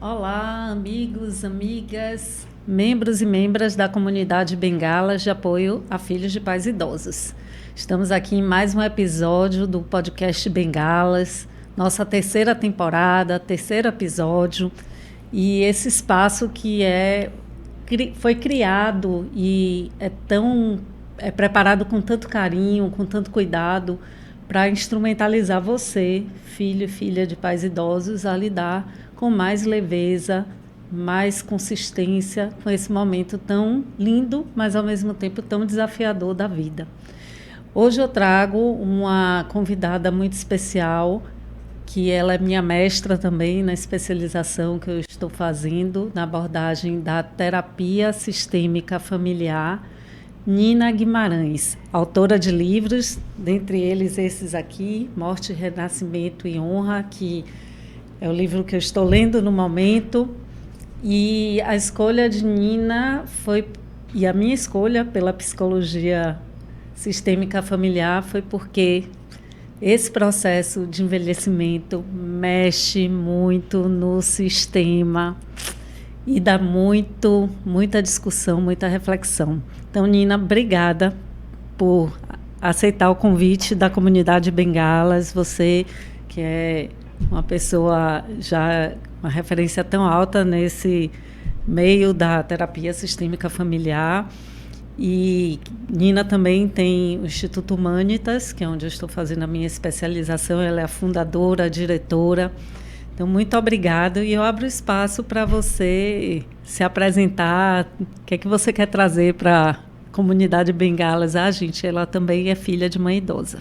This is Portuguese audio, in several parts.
Olá, amigos, amigas, membros e membras da comunidade Bengalas de apoio a filhos de pais idosos. Estamos aqui em mais um episódio do podcast Bengalas, nossa terceira temporada, terceiro episódio, e esse espaço foi criado e é preparado com tanto carinho, com tanto cuidado, para instrumentalizar você, filho e filha de pais idosos, a lidar com mais leveza, mais consistência com esse momento tão lindo, mas ao mesmo tempo tão desafiador da vida. Hoje eu trago uma convidada muito especial, que ela é minha mestra também na especialização que eu estou fazendo na abordagem da terapia sistêmica familiar, Nina Guimarães, autora de livros, dentre eles esses aqui, Morte, Renascimento e Honra, que é o livro que eu estou lendo no momento. E a escolha de Nina e a minha escolha pela psicologia sistêmica familiar foi porque esse processo de envelhecimento mexe muito no sistema e dá muita discussão, muita reflexão. Então, Nina, obrigada por aceitar o convite da comunidade Bengalas. Você que é uma pessoa já, uma referência tão alta nesse meio da terapia sistêmica familiar. E Nina também tem o Instituto Humanitas, que é onde eu estou fazendo a minha especialização. Ela é a fundadora, a diretora. Então, muito obrigada. E eu abro espaço para você se apresentar. O que é que você quer trazer para a comunidade Bengalas? Gente, ela também é filha de mãe idosa.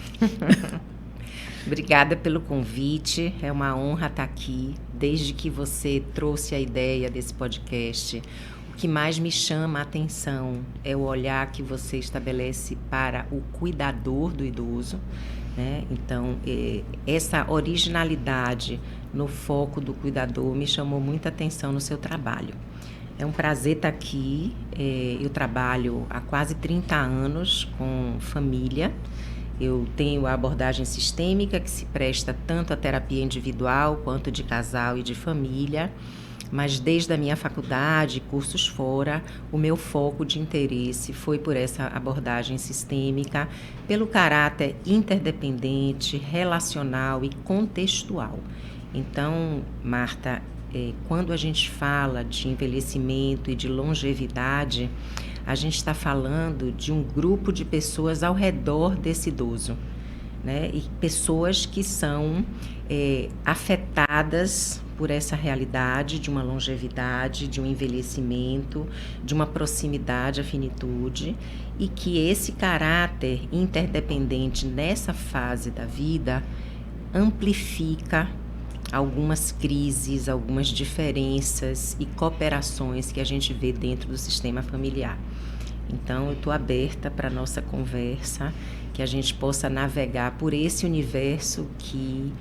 Obrigada pelo convite, é uma honra estar aqui. Desde que você trouxe a ideia desse podcast, o que mais me chama a atenção é o olhar que você estabelece para o cuidador do idoso, né? Então, essa originalidade no foco do cuidador me chamou muita atenção no seu trabalho. É um prazer estar aqui. Eu trabalho há quase 30 anos com família. Eu tenho a abordagem sistêmica, que se presta tanto à terapia individual quanto de casal e de família, mas desde a minha faculdade, cursos fora, o meu foco de interesse foi por essa abordagem sistêmica, pelo caráter interdependente, relacional e contextual. Então, Marta, quando a gente fala de envelhecimento e de longevidade, a gente está falando de um grupo de pessoas ao redor desse idoso, né? E pessoas que são afetadas por essa realidade de uma longevidade, de um envelhecimento, de uma proximidade à finitude, e que esse caráter interdependente nessa fase da vida amplifica algumas crises, algumas diferenças e cooperações que a gente vê dentro do sistema familiar. Então, eu estou aberta para a nossa conversa, que a gente possa navegar por esse universo que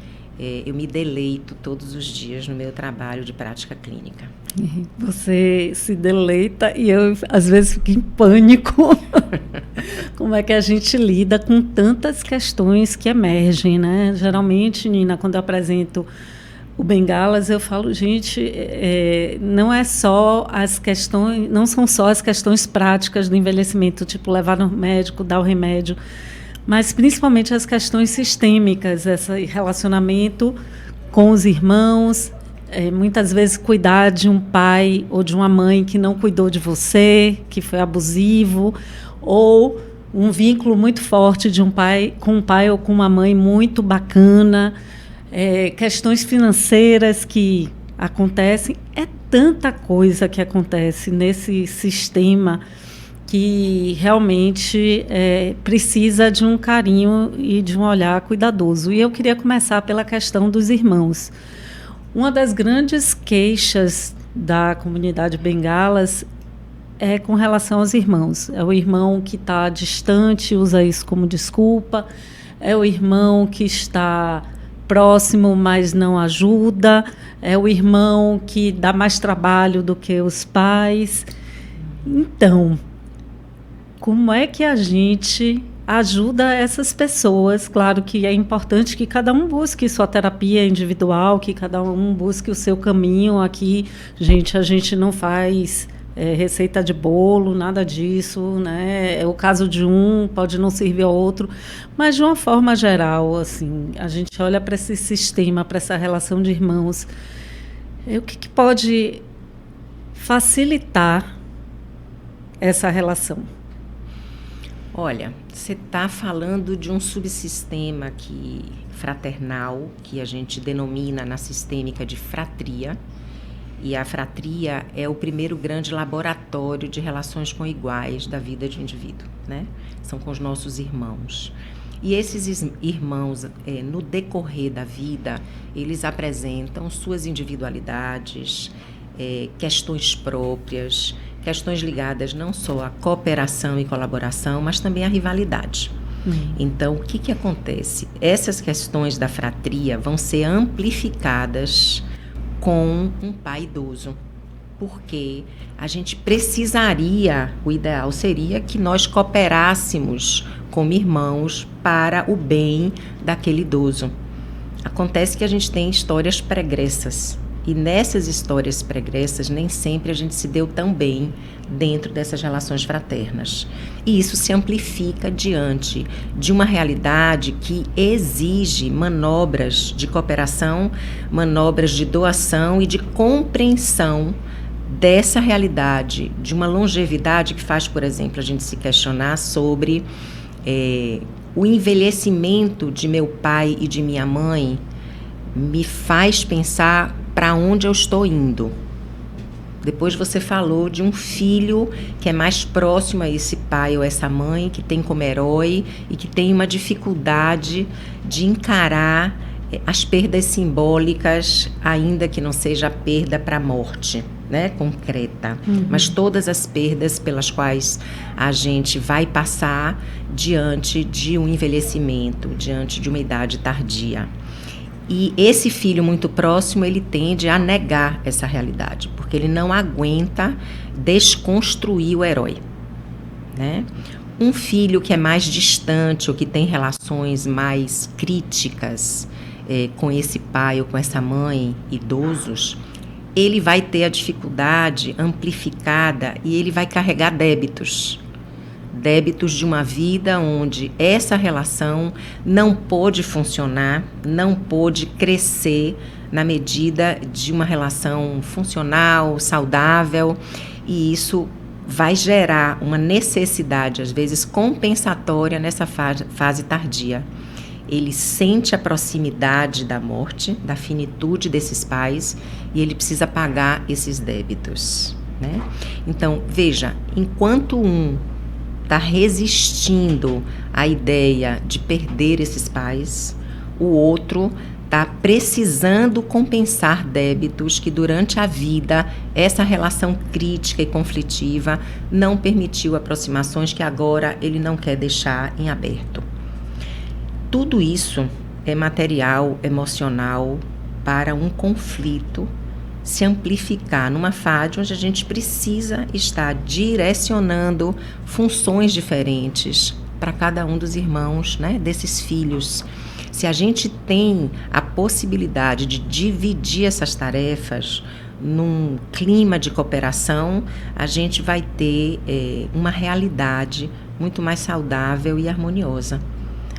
eu me deleito todos os dias no meu trabalho de prática clínica. Você se deleita e eu, às vezes, fico em pânico. Como é que a gente lida com tantas questões que emergem, né? Geralmente, Nina, quando eu apresento o Bengalas, eu falo, gente, não são só as questões práticas do envelhecimento, tipo levar no médico, dar o remédio, mas principalmente as questões sistêmicas, esse relacionamento com os irmãos, muitas vezes cuidar de um pai ou de uma mãe que não cuidou de você, que foi abusivo, ou um vínculo muito forte de um pai com um pai ou com uma mãe muito bacana, questões financeiras que acontecem, tanta coisa que acontece nesse sistema que realmente precisa de um carinho e de um olhar cuidadoso. E eu queria começar pela questão dos irmãos. Uma das grandes queixas da comunidade Bengalas é com relação aos irmãos. É o irmão que está distante, usa isso como desculpa, é o irmão que está próximo, mas não ajuda, é o irmão que dá mais trabalho do que os pais. Então, como é que a gente ajuda essas pessoas. Claro que é importante que cada um busque sua terapia individual, que cada um busque o seu caminho. Aqui, gente, a gente não faz receita de bolo, nada disso, né? O caso de um pode não servir ao outro, mas de uma forma geral, assim, a gente olha para esse sistema, para essa relação de irmãos. O que pode facilitar essa relação? Olha, você está falando de um subsistema fraternal, que a gente denomina na sistêmica de fratria, e a fratria é o primeiro grande laboratório de relações com iguais da vida de um indivíduo, né? São com os nossos irmãos. E esses irmãos, no decorrer da vida, eles apresentam suas individualidades, questões próprias, questões ligadas não só à cooperação e colaboração, mas também à rivalidade. Então, o que acontece? Essas questões da fratria vão ser amplificadas com um pai idoso, porque a gente precisaria, o ideal seria que nós cooperássemos como irmãos para o bem daquele idoso. Acontece que a gente tem histórias pregressas, e nessas histórias pregressas nem sempre a gente se deu tão bem dentro dessas relações fraternas. E isso se amplifica diante de uma realidade que exige manobras de cooperação, manobras de doação e de compreensão dessa realidade, de uma longevidade que faz, por exemplo, a gente se questionar sobre o envelhecimento de meu pai e de minha mãe, me faz pensar para onde eu estou indo. Depois você falou de um filho que é mais próximo a esse pai ou essa mãe, que tem como herói e que tem uma dificuldade de encarar as perdas simbólicas, ainda que não seja a perda para a morte, né, concreta, mas todas as perdas pelas quais a gente vai passar diante de um envelhecimento, diante de uma idade tardia. E esse filho muito próximo, ele tende a negar essa realidade, porque ele não aguenta desconstruir o herói, né? Um filho que é mais distante ou que tem relações mais críticas com esse pai ou com essa mãe, idosos, ele vai ter a dificuldade amplificada e ele vai carregar débitos de uma vida onde essa relação não pôde funcionar, não pôde crescer na medida de uma relação funcional, saudável, e isso vai gerar uma necessidade, às vezes compensatória, nessa fase tardia. Ele sente a proximidade da morte, da finitude desses pais, e ele precisa pagar esses débitos, né? Então, veja, enquanto está resistindo à ideia de perder esses pais, o outro está precisando compensar débitos que durante a vida essa relação crítica e conflitiva não permitiu aproximações que agora ele não quer deixar em aberto. Tudo isso é material emocional para um conflito se amplificar numa fase onde a gente precisa estar direcionando funções diferentes para cada um dos irmãos, né, desses filhos. Se a gente tem a possibilidade de dividir essas tarefas num clima de cooperação, a gente vai ter uma realidade muito mais saudável e harmoniosa.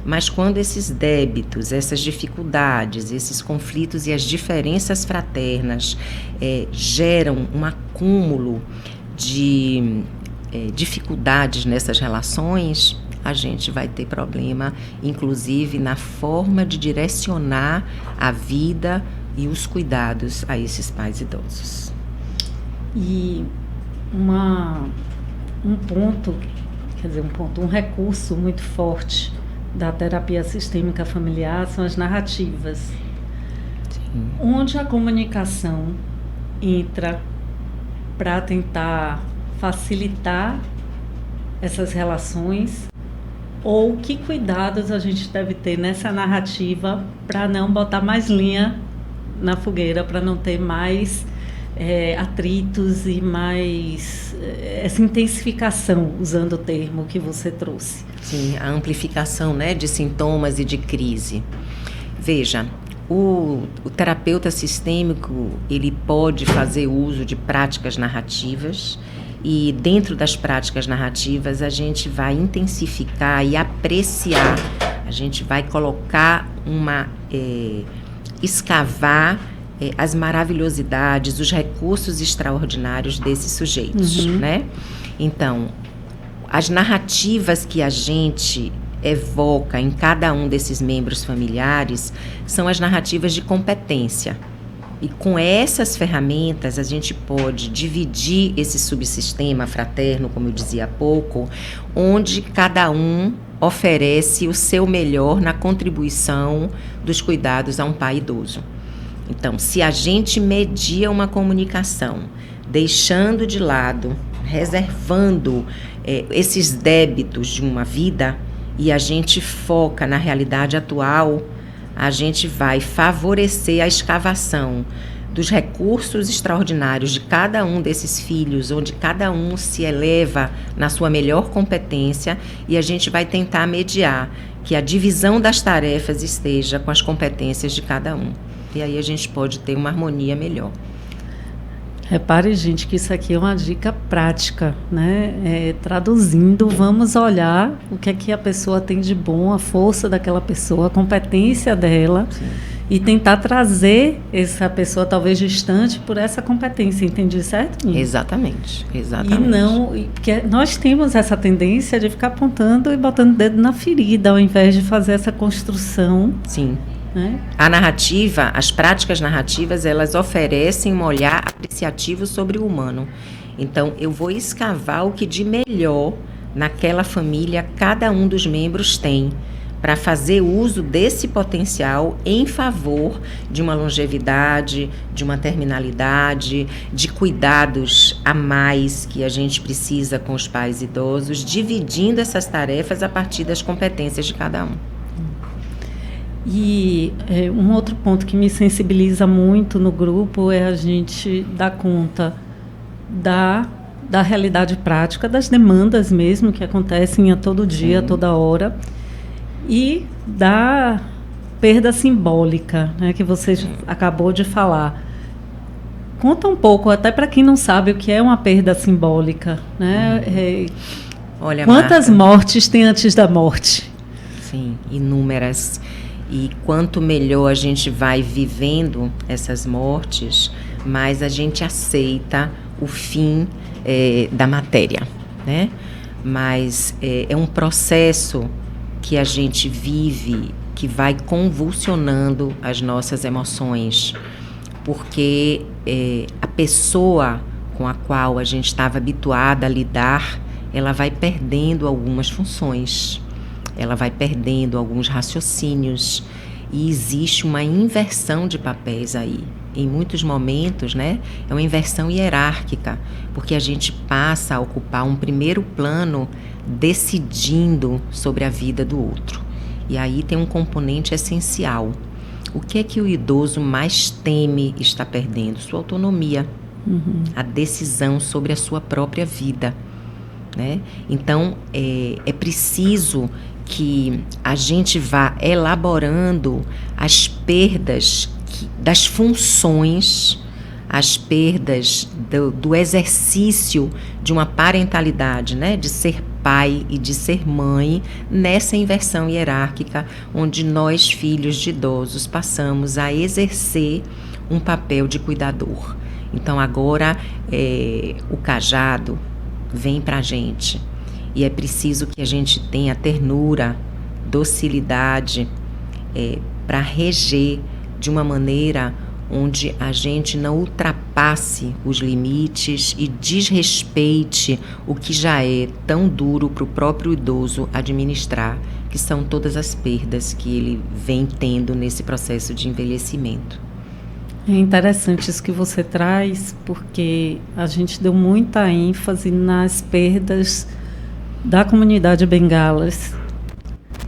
Mas quando esses débitos, essas dificuldades, esses conflitos e as diferenças fraternas geram um acúmulo de dificuldades nessas relações, a gente vai ter problema, inclusive na forma de direcionar a vida e os cuidados a esses pais idosos. E um recurso muito forte da terapia sistêmica familiar são as narrativas. Sim. Onde a comunicação entra para tentar facilitar essas relações, ou que cuidados a gente deve ter nessa narrativa para não botar mais linha na fogueira, para não ter mais atritos e mais essa intensificação, usando o termo que você trouxe. Sim, a amplificação, né, de sintomas e de crise. Veja, o terapeuta sistêmico, ele pode fazer uso de práticas narrativas, e dentro das práticas narrativas a gente vai intensificar e apreciar, a gente vai colocar escavar as maravilhosidades, os recursos extraordinários desses sujeitos, né? Então, as narrativas que a gente evoca em cada um desses membros familiares são as narrativas de competência. E com essas ferramentas a gente pode dividir esse subsistema fraterno, como eu dizia há pouco, onde cada um oferece o seu melhor na contribuição dos cuidados a um pai idoso. Então, se a gente media uma comunicação, deixando de lado, reservando esses débitos de uma vida, e a gente foca na realidade atual, a gente vai favorecer a escavação dos recursos extraordinários de cada um desses filhos, onde cada um se eleva na sua melhor competência, e a gente vai tentar mediar que a divisão das tarefas esteja com as competências de cada um. E aí a gente pode ter uma harmonia melhor. Repare, gente, que isso aqui é uma dica prática, né? Traduzindo, vamos olhar o que é que a pessoa tem de bom, a força daquela pessoa, a competência dela. Sim. E tentar trazer essa pessoa talvez distante por essa competência, entendi certo? Exatamente. E não, porque nós temos essa tendência de ficar apontando e botando o dedo na ferida, ao invés de fazer essa construção. Sim. A narrativa, as práticas narrativas, elas oferecem um olhar apreciativo sobre o humano. Então, eu vou escavar o que de melhor naquela família cada um dos membros tem, para fazer uso desse potencial em favor de uma longevidade, de uma terminalidade, de cuidados a mais que a gente precisa com os pais idosos, dividindo essas tarefas a partir das competências de cada um. E um outro ponto que me sensibiliza muito no grupo é a gente dar conta da realidade prática, das demandas mesmo que acontecem a todo dia, a toda hora, e da perda simbólica, né, que você acabou de falar. Conta um pouco, até para quem não sabe o que é uma perda simbólica, né? Olha, quantas Marta, mortes tem antes da morte? Sim, inúmeras. E quanto melhor a gente vai vivendo essas mortes, mais a gente aceita o fim da matéria, né? Mas é um processo que a gente vive, que vai convulsionando as nossas emoções, porque a pessoa com a qual a gente estava habituada a lidar, ela vai perdendo algumas funções. Ela vai perdendo alguns raciocínios, e existe uma inversão de papéis aí. Em muitos momentos, né, é uma inversão hierárquica, porque a gente passa a ocupar um primeiro plano decidindo sobre a vida do outro. E aí tem um componente essencial. O que é que o idoso mais teme estar perdendo? Sua autonomia, a decisão sobre a sua própria vida, né? Então, é preciso que a gente vá elaborando as perdas das funções, as perdas do exercício de uma parentalidade, né? De ser pai e de ser mãe, nessa inversão hierárquica, onde nós, filhos de idosos, passamos a exercer um papel de cuidador. Então, agora, o cajado vem para a gente. E é preciso que a gente tenha ternura, docilidade, para reger de uma maneira onde a gente não ultrapasse os limites e desrespeite o que já é tão duro para o próprio idoso administrar, que são todas as perdas que ele vem tendo nesse processo de envelhecimento. É interessante isso que você traz, porque a gente deu muita ênfase nas perdas da comunidade bengalas,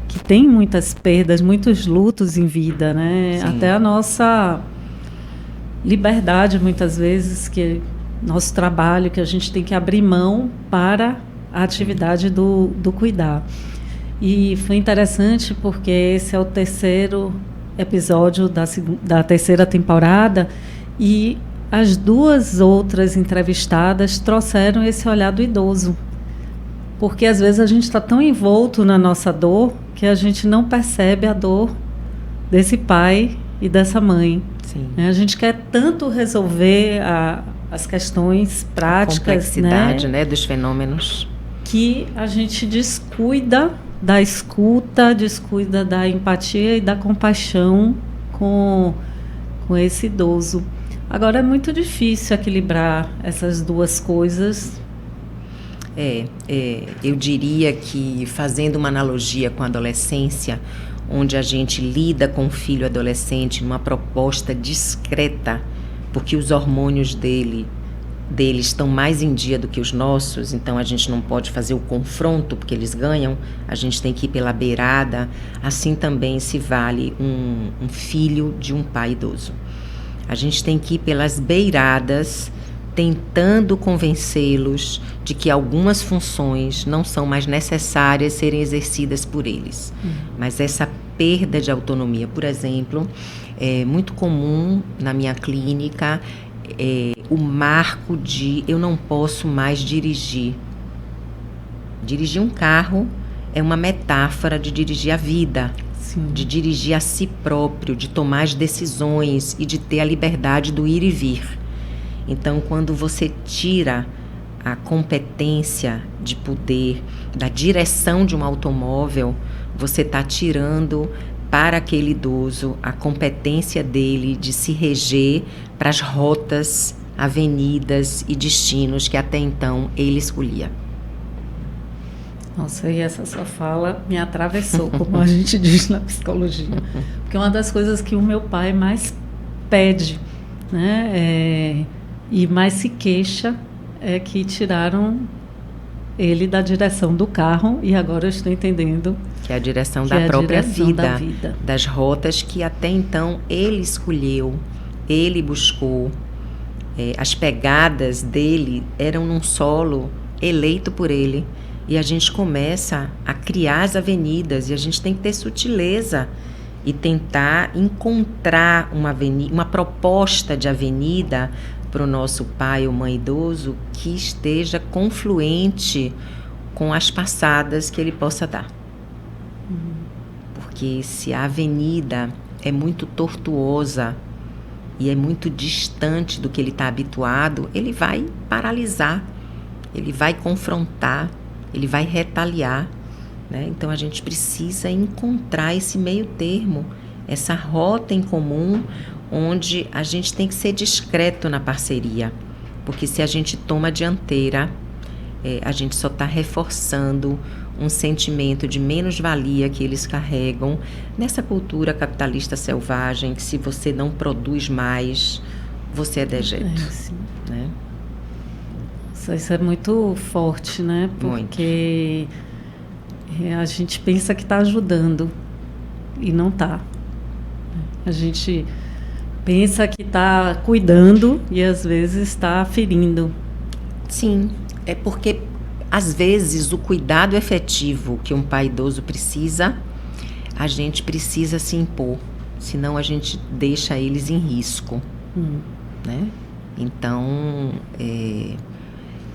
que tem muitas perdas, muitos lutos em vida, né? Sim. Até a nossa liberdade, muitas vezes, que nosso trabalho, que a gente tem que abrir mão para a atividade do cuidar. E foi interessante porque esse é o terceiro episódio da terceira temporada e as duas outras entrevistadas trouxeram esse olhar do idoso. Porque às vezes a gente está tão envolto na nossa dor que a gente não percebe a dor desse pai e dessa mãe. Sim. A gente quer tanto resolver as questões práticas, a complexidade, né, dos fenômenos, que a gente descuida da escuta, descuida da empatia e da compaixão com esse idoso. Agora, é muito difícil equilibrar essas duas coisas. Eu diria que, fazendo uma analogia com a adolescência, onde a gente lida com o filho adolescente numa proposta discreta, porque os hormônios dele estão mais em dia do que os nossos, então a gente não pode fazer o confronto porque eles ganham, a gente tem que ir pela beirada. Assim também se vale um filho de um pai idoso. A gente tem que ir pelas beiradas, tentando convencê-los de que algumas funções não são mais necessárias serem exercidas por eles. Mas essa perda de autonomia, por exemplo, é muito comum na minha clínica, o marco de eu não posso mais dirigir. Dirigir um carro é uma metáfora de dirigir a vida. Sim. De dirigir a si próprio, de tomar as decisões e de ter a liberdade do ir e vir. Então, quando você tira a competência de poder da direção de um automóvel, você está tirando para aquele idoso a competência dele de se reger para as rotas, avenidas e destinos que até então ele escolhia. Nossa, e essa sua fala me atravessou, como a gente diz na psicologia. Porque uma das coisas que o meu pai mais pede, né, e mais se queixa, é que tiraram ele da direção do carro, e agora eu estou entendendo que é a direção da própria vida, das rotas que até então ele escolheu, ele buscou. As pegadas dele eram num solo eleito por ele, e a gente começa a criar as avenidas, e a gente tem que ter sutileza e tentar encontrar uma proposta de avenida para o nosso pai ou mãe idoso que esteja confluente com as passadas que ele possa dar. Porque se a avenida é muito tortuosa e é muito distante do que ele está habituado, ele vai paralisar, ele vai confrontar, ele vai retaliar, né? Então a gente precisa encontrar esse meio termo, essa rota em comum, onde a gente tem que ser discreto na parceria, porque se a gente toma a dianteira, a gente só está reforçando um sentimento de menos-valia que eles carregam nessa cultura capitalista selvagem, que se você não produz mais, você é dejeto. Né? Isso é muito forte, né? Porque a gente pensa que está ajudando e não está. A gente pensa que está cuidando e às vezes está ferindo. Sim, é porque às vezes o cuidado efetivo que um pai idoso precisa, a gente precisa se impor, senão a gente deixa eles em risco. Né? Então,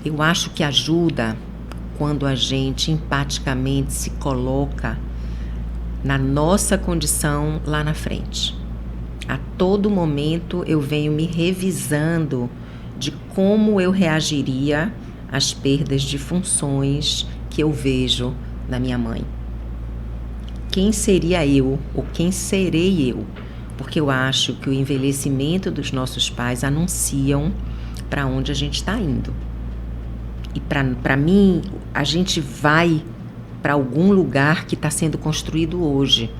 eu acho que ajuda quando a gente empaticamente se coloca na nossa condição lá na frente. A todo momento eu venho me revisando de como eu reagiria às perdas de funções que eu vejo na minha mãe. Quem seria eu ou quem serei eu? Porque eu acho que o envelhecimento dos nossos pais anunciam para onde a gente está indo. E para mim, a gente vai para algum lugar que está sendo construído hoje.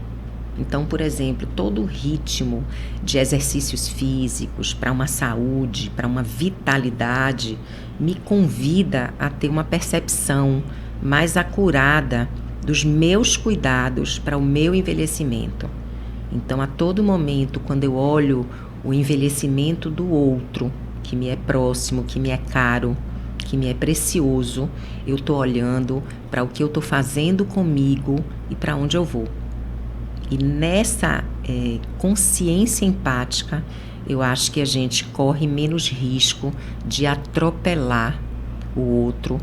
Então, por exemplo, todo o ritmo de exercícios físicos para uma saúde, para uma vitalidade, me convida a ter uma percepção mais acurada dos meus cuidados para o meu envelhecimento. Então, a todo momento, quando eu olho o envelhecimento do outro, que me é próximo, que me é caro, que me é precioso, eu estou olhando para o que eu estou fazendo comigo e para onde eu vou. E nessa consciência empática, eu acho que a gente corre menos risco de atropelar o outro,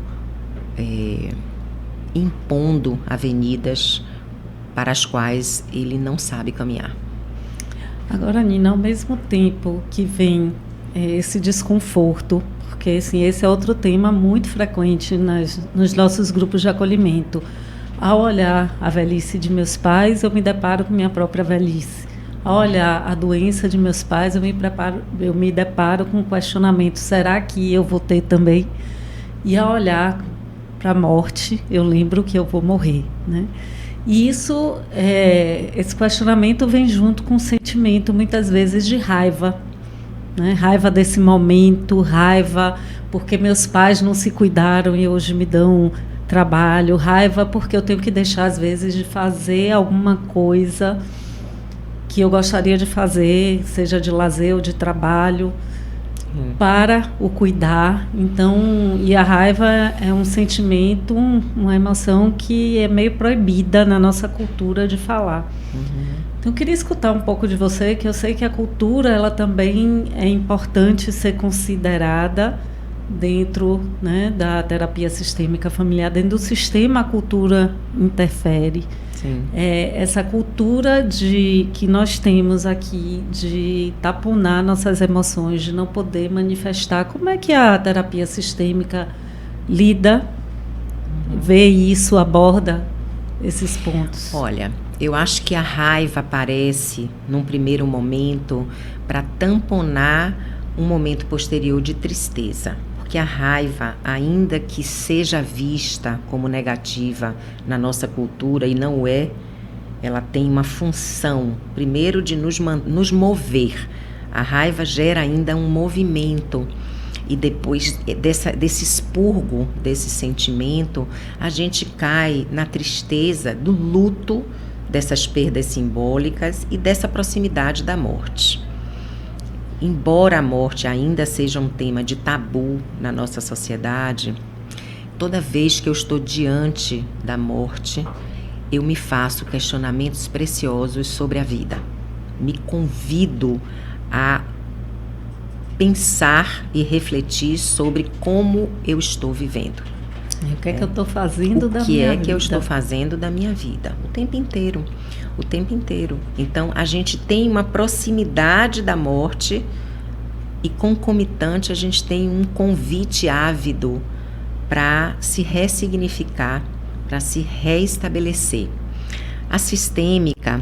impondo avenidas para as quais ele não sabe caminhar. Agora, Nina, ao mesmo tempo que vem esse desconforto, porque assim, esse é outro tema muito frequente nos nossos grupos de acolhimento. Ao olhar a velhice de meus pais, eu me deparo com minha própria velhice. Ao olhar a doença de meus pais, eu me deparo com o questionamento: será que eu vou ter também? E ao olhar para a morte, eu lembro que eu vou morrer, né? E isso, esse questionamento vem junto com um sentimento, muitas vezes, de raiva, né? Raiva desse momento, raiva porque meus pais não se cuidaram e hoje me dão trabalho, raiva porque eu tenho que deixar, às vezes, de fazer alguma coisa que eu gostaria de fazer, seja de lazer ou de trabalho, para o cuidar. Então, e a raiva é um sentimento, uma emoção que é meio proibida na nossa cultura de falar. Então, eu queria escutar um pouco de você, que eu sei que a cultura, ela também é importante ser considerada dentro, né, da terapia sistêmica familiar. Dentro do sistema, a cultura interfere. Sim. Essa cultura que nós temos aqui de tapunar nossas emoções, de não poder manifestar. Como é que a terapia sistêmica lida, vê isso, aborda esses pontos? Olha, eu acho que a raiva aparece num primeiro momento para tamponar um momento posterior de tristeza. Porque a raiva, ainda que seja vista como negativa na nossa cultura, e não é, ela tem uma função, primeiro, de nos mover. A raiva gera ainda um movimento. E depois desse expurgo, desse sentimento, a gente cai na tristeza do luto dessas perdas simbólicas e dessa proximidade da morte. Embora a morte ainda seja um tema de tabu na nossa sociedade, toda vez que eu estou diante da morte, eu me faço questionamentos preciosos sobre a vida. Me convido a pensar e refletir sobre como eu estou vivendo. O que é que eu estou fazendo da minha vida? O que é que eu estou fazendo da minha vida? O tempo inteiro. O tempo inteiro. Então, a gente tem uma proximidade da morte e, concomitante, a gente tem um convite ávido para se ressignificar, para se reestabelecer. A sistêmica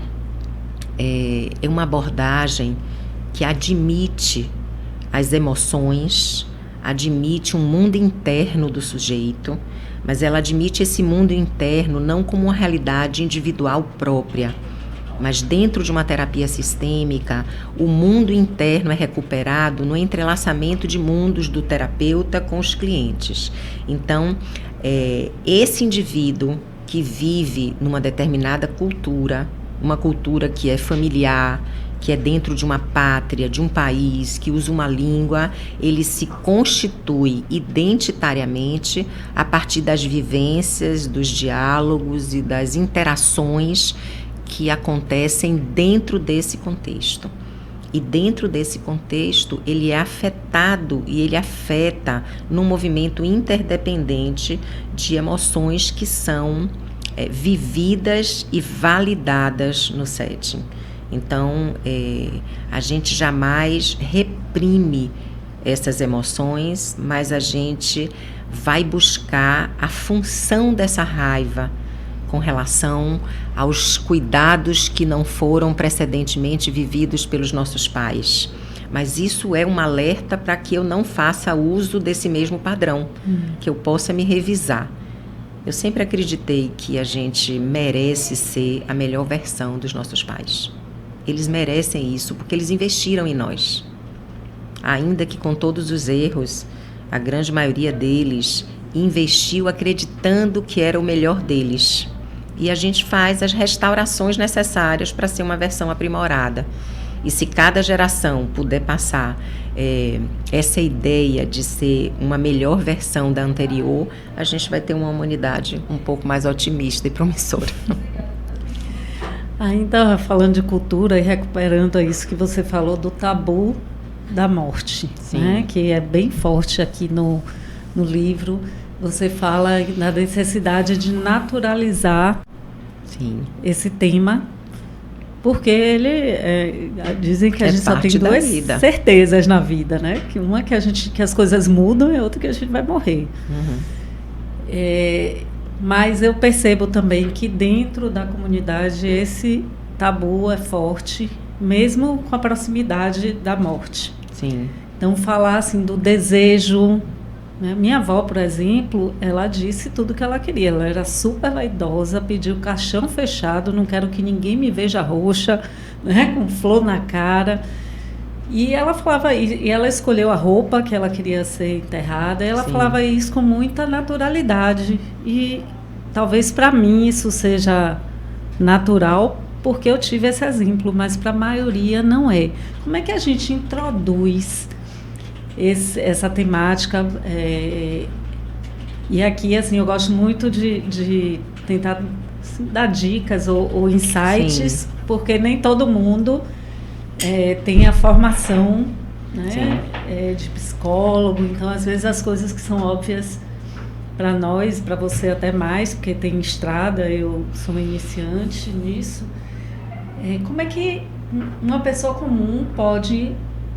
é uma abordagem que admite as emoções, admite um mundo interno do sujeito, mas ela admite esse mundo interno não como uma realidade individual própria, mas dentro de uma terapia sistêmica, o mundo interno é recuperado no entrelaçamento de mundos do terapeuta com os clientes. Então, esse indivíduo que vive numa determinada cultura, uma cultura que é familiar, que é dentro de uma pátria, de um país, que usa uma língua, ele se constitui identitariamente a partir das vivências, dos diálogos e das interações que acontecem dentro desse contexto. E dentro desse contexto, ele é afetado e ele afeta num movimento interdependente de emoções que são vividas e validadas no setting. Então, a gente jamais reprime essas emoções, mas a gente vai buscar a função dessa raiva com relação aos cuidados que não foram precedentemente vividos pelos nossos pais. Mas isso é um alerta para que eu não faça uso desse mesmo padrão, que eu possa me revisar. Eu sempre acreditei que a gente merece ser a melhor versão dos nossos pais. Eles merecem isso porque eles investiram em nós. Ainda que com todos os erros, a grande maioria deles investiu acreditando que era o melhor deles. E a gente faz as restaurações necessárias para ser uma versão aprimorada. E se cada geração puder passar essa ideia de ser uma melhor versão da anterior, a gente vai ter uma humanidade um pouco mais otimista e promissora. Ainda falando de cultura e recuperando isso que você falou do tabu da morte, né? Que é bem forte aqui no livro. Você fala na necessidade de naturalizar esse tema, porque dizem que a gente só tem duas certezas na vida, né? Que uma que as coisas mudam e outra que a gente vai morrer. Mas eu percebo também que dentro da comunidade esse tabu é forte, mesmo com a proximidade da morte. Sim. Então, falar assim do desejo, né? Minha avó, por exemplo, ela disse tudo que ela queria. Ela era super vaidosa, pediu caixão fechado, não quero que ninguém me veja roxa, né? Com flor na cara. E ela falava, e ela escolheu a roupa que ela queria ser enterrada, e ela falava isso com muita naturalidade. E talvez para mim isso seja natural, porque eu tive esse exemplo, mas para a maioria não é. Como é que a gente introduz essa temática? E aqui, assim, eu gosto muito de tentar dar dicas ou insights, porque nem todo mundo tem a formação, né, de psicólogo. Então, às vezes, as coisas que são óbvias para nós, para você até mais, porque tem estrada, eu sou uma iniciante nisso. Como é que uma pessoa comum pode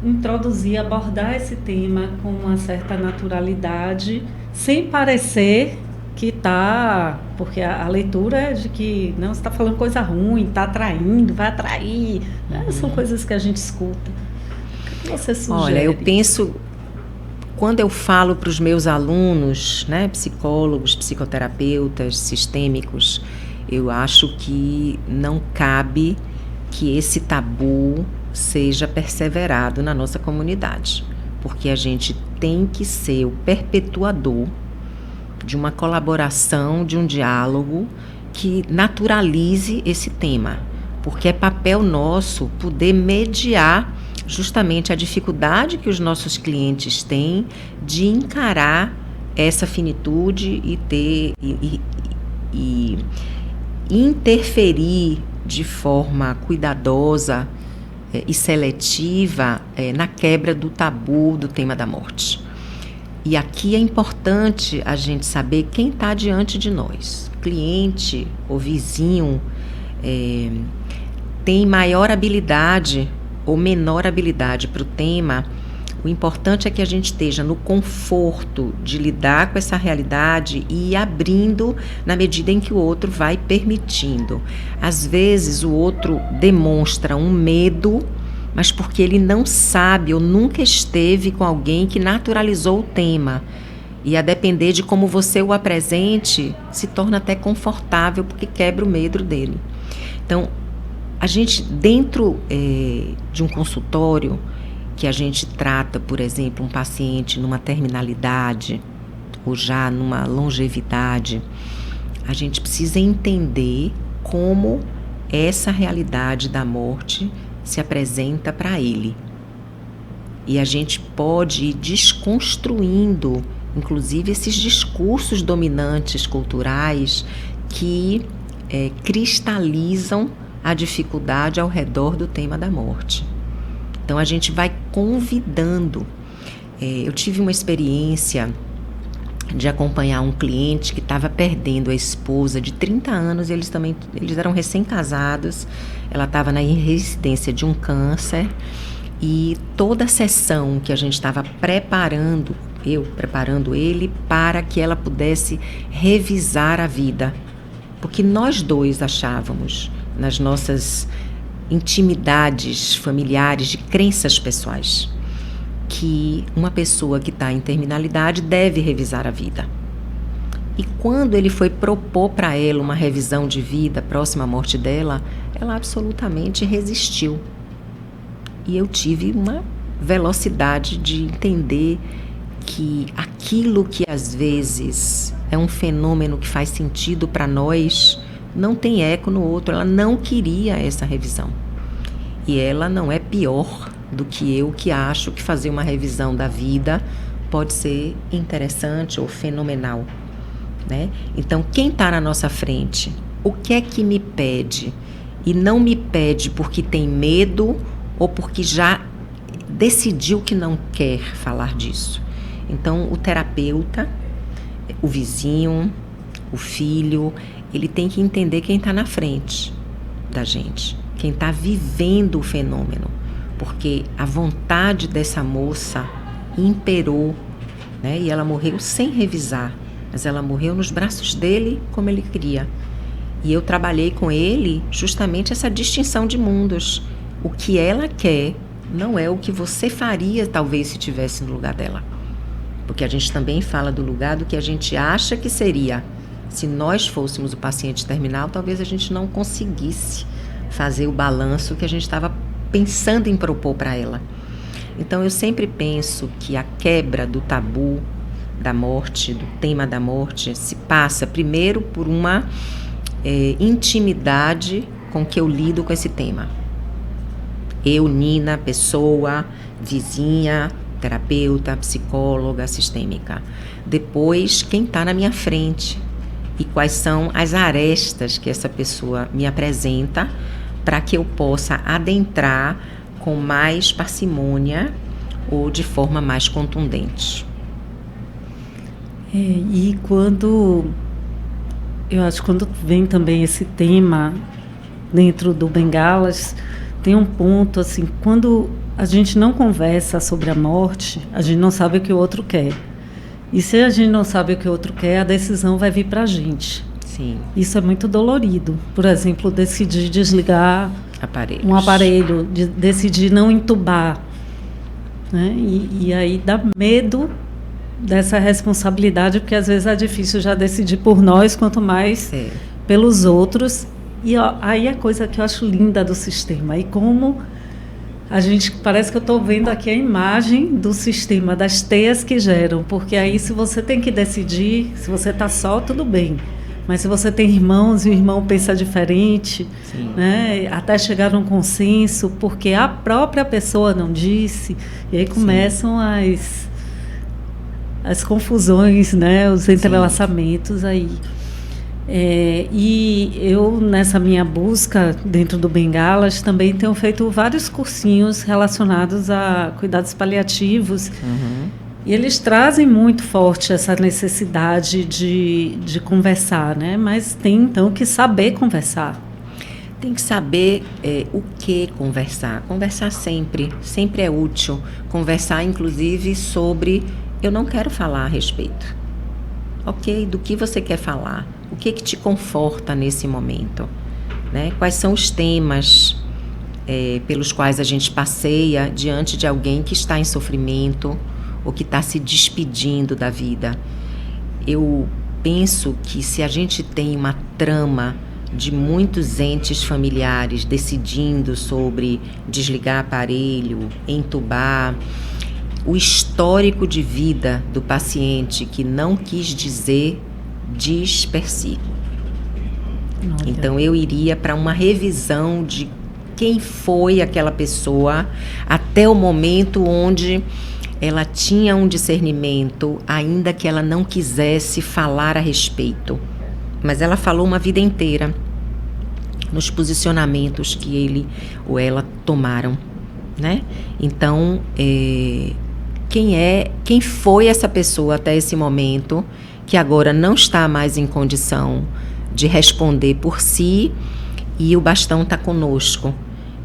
introduzir, abordar esse tema com uma certa naturalidade, sem parecer que está... Porque a leitura é de que não, você está falando coisa ruim, está atraindo, vai atrair. Né? São coisas que a gente escuta. O que você sugere? Olha, eu penso... Quando eu falo para os meus alunos, né, psicólogos, psicoterapeutas, sistêmicos, eu acho que não cabe que esse tabu seja perseverado na nossa comunidade, porque a gente tem que ser o perpetuador de uma colaboração, de um diálogo que naturalize esse tema, porque é papel nosso poder mediar justamente a dificuldade que os nossos clientes têm de encarar essa finitude e interferir de forma cuidadosa e seletiva na quebra do tabu do tema da morte. E aqui é importante a gente saber quem está diante de nós. Cliente ou vizinho tem maior habilidade ou menor habilidade para o tema. O importante é que a gente esteja no conforto de lidar com essa realidade e ir abrindo na medida em que o outro vai permitindo. Às vezes o outro demonstra um medo, mas porque ele não sabe ou nunca esteve com alguém que naturalizou o tema. E a depender de como você o apresente, se torna até confortável, porque quebra o medo dele. Então, a gente, dentro de um consultório, que a gente trata, por exemplo, um paciente numa terminalidade ou já numa longevidade, a gente precisa entender como essa realidade da morte se apresenta para ele. E a gente pode ir desconstruindo, inclusive, esses discursos dominantes culturais que cristalizam a dificuldade ao redor do tema da morte. Então, a gente vai convidando. Eu tive uma experiência de acompanhar um cliente que estava perdendo a esposa de 30 anos, eles eram recém-casados, ela estava na residência de um câncer, e toda a sessão que a gente estava preparando ele para que ela pudesse revisar a vida, porque nós dois achávamos, nas nossas intimidades familiares, de crenças pessoais, que uma pessoa que está em terminalidade deve revisar a vida. E quando ele foi propor para ela uma revisão de vida próxima à morte dela, ela absolutamente resistiu. E eu tive uma velocidade de entender que aquilo que às vezes é um fenômeno que faz sentido para nós, não tem eco no outro. Ela não queria essa revisão. E ela não é pior do que eu, que acho que fazer uma revisão da vida pode ser interessante ou fenomenal, né? Então, quem está na nossa frente, o que é que me pede? E não me pede porque tem medo ou porque já decidiu que não quer falar disso. Então, o terapeuta, o vizinho, o filho, ele tem que entender quem está na frente da gente, quem está vivendo o fenômeno, porque a vontade dessa moça imperou, né? E ela morreu sem revisar, mas ela morreu nos braços dele como ele queria. E eu trabalhei com ele justamente essa distinção de mundos. O que ela quer não é o que você faria, talvez, se estivesse no lugar dela. Porque a gente também fala do lugar do que a gente acha que seria. Se nós fôssemos o paciente terminal, talvez a gente não conseguisse fazer o balanço que a gente estava pensando em propor para ela. Então, eu sempre penso que a quebra do tabu da morte, do tema da morte, se passa primeiro por uma intimidade com que eu lido com esse tema. Eu, Nina, pessoa, vizinha, terapeuta, psicóloga, sistêmica. Depois, quem está na minha frente e quais são as arestas que essa pessoa me apresenta para que eu possa adentrar com mais parcimônia ou de forma mais contundente. E eu acho que quando vem também esse tema dentro do Bengalas, tem um ponto assim, quando a gente não conversa sobre a morte, a gente não sabe o que o outro quer. E se a gente não sabe o que o outro quer, a decisão vai vir para a gente. Sim. Isso é muito dolorido. Por exemplo, decidir desligar um aparelho, decidir não entubar, né? E aí dá medo dessa responsabilidade, porque às vezes é difícil já decidir por nós, quanto mais pelos outros. E aí a coisa que eu acho linda do sistema, e como a gente, parece que eu estou vendo aqui a imagem do sistema, das teias que geram, porque aí se você tem que decidir, se você está só, tudo bem, mas se você tem irmãos e o irmão pensa diferente, né, até chegar num consenso, porque a própria pessoa não disse, e aí começam as confusões, né, os entrelaçamentos aí. E eu, nessa minha busca dentro do Bengalas, também tenho feito vários cursinhos relacionados a cuidados paliativos. E eles trazem muito forte essa necessidade de conversar, né? Mas tem, então, que saber conversar. Tem que saber o que conversar. Conversar sempre é útil. Conversar, inclusive, sobre... Eu não quero falar a respeito. Ok, do que você quer falar? O que te conforta nesse momento? Né? Quais são os temas pelos quais a gente passeia diante de alguém que está em sofrimento ou que está se despedindo da vida? Eu penso que se a gente tem uma trama de muitos entes familiares decidindo sobre desligar aparelho, entubar, o histórico de vida do paciente que não quis dizer, diz per si. Então eu iria para uma revisão de quem foi aquela pessoa até o momento onde ela tinha um discernimento, ainda que ela não quisesse falar a respeito. Mas ela falou uma vida inteira nos posicionamentos que ele ou ela tomaram, né? Então, quem foi essa pessoa até esse momento que agora não está mais em condição de responder por si e o bastão está conosco.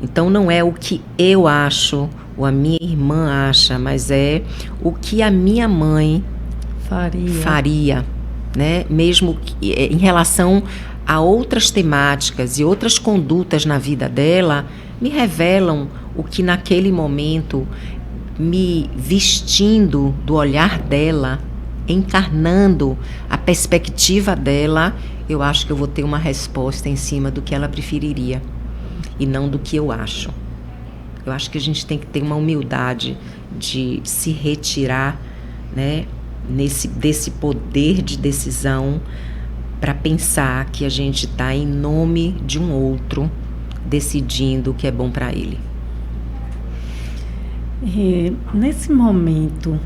Então não é o que eu acho ou a minha irmã acha, mas é o que a minha mãe faria, né? Mesmo em relação a outras temáticas e outras condutas na vida dela, me revelam o que naquele momento, me vestindo do olhar dela, encarnando a perspectiva dela, eu acho que eu vou ter uma resposta em cima do que ela preferiria e não do que eu acho. Eu acho que a gente tem que ter uma humildade de se retirar, né, desse poder de decisão para pensar que a gente está em nome de um outro decidindo o que é bom para ele. Nesse momento,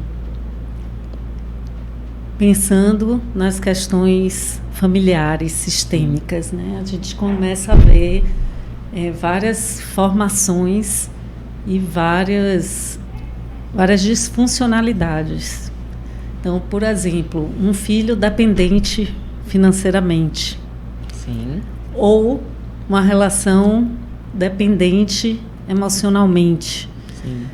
pensando nas questões familiares, sistêmicas, né? A gente começa a ver várias formações e várias disfuncionalidades. Então, por exemplo, um filho dependente financeiramente. Sim. Ou uma relação dependente emocionalmente. Sim.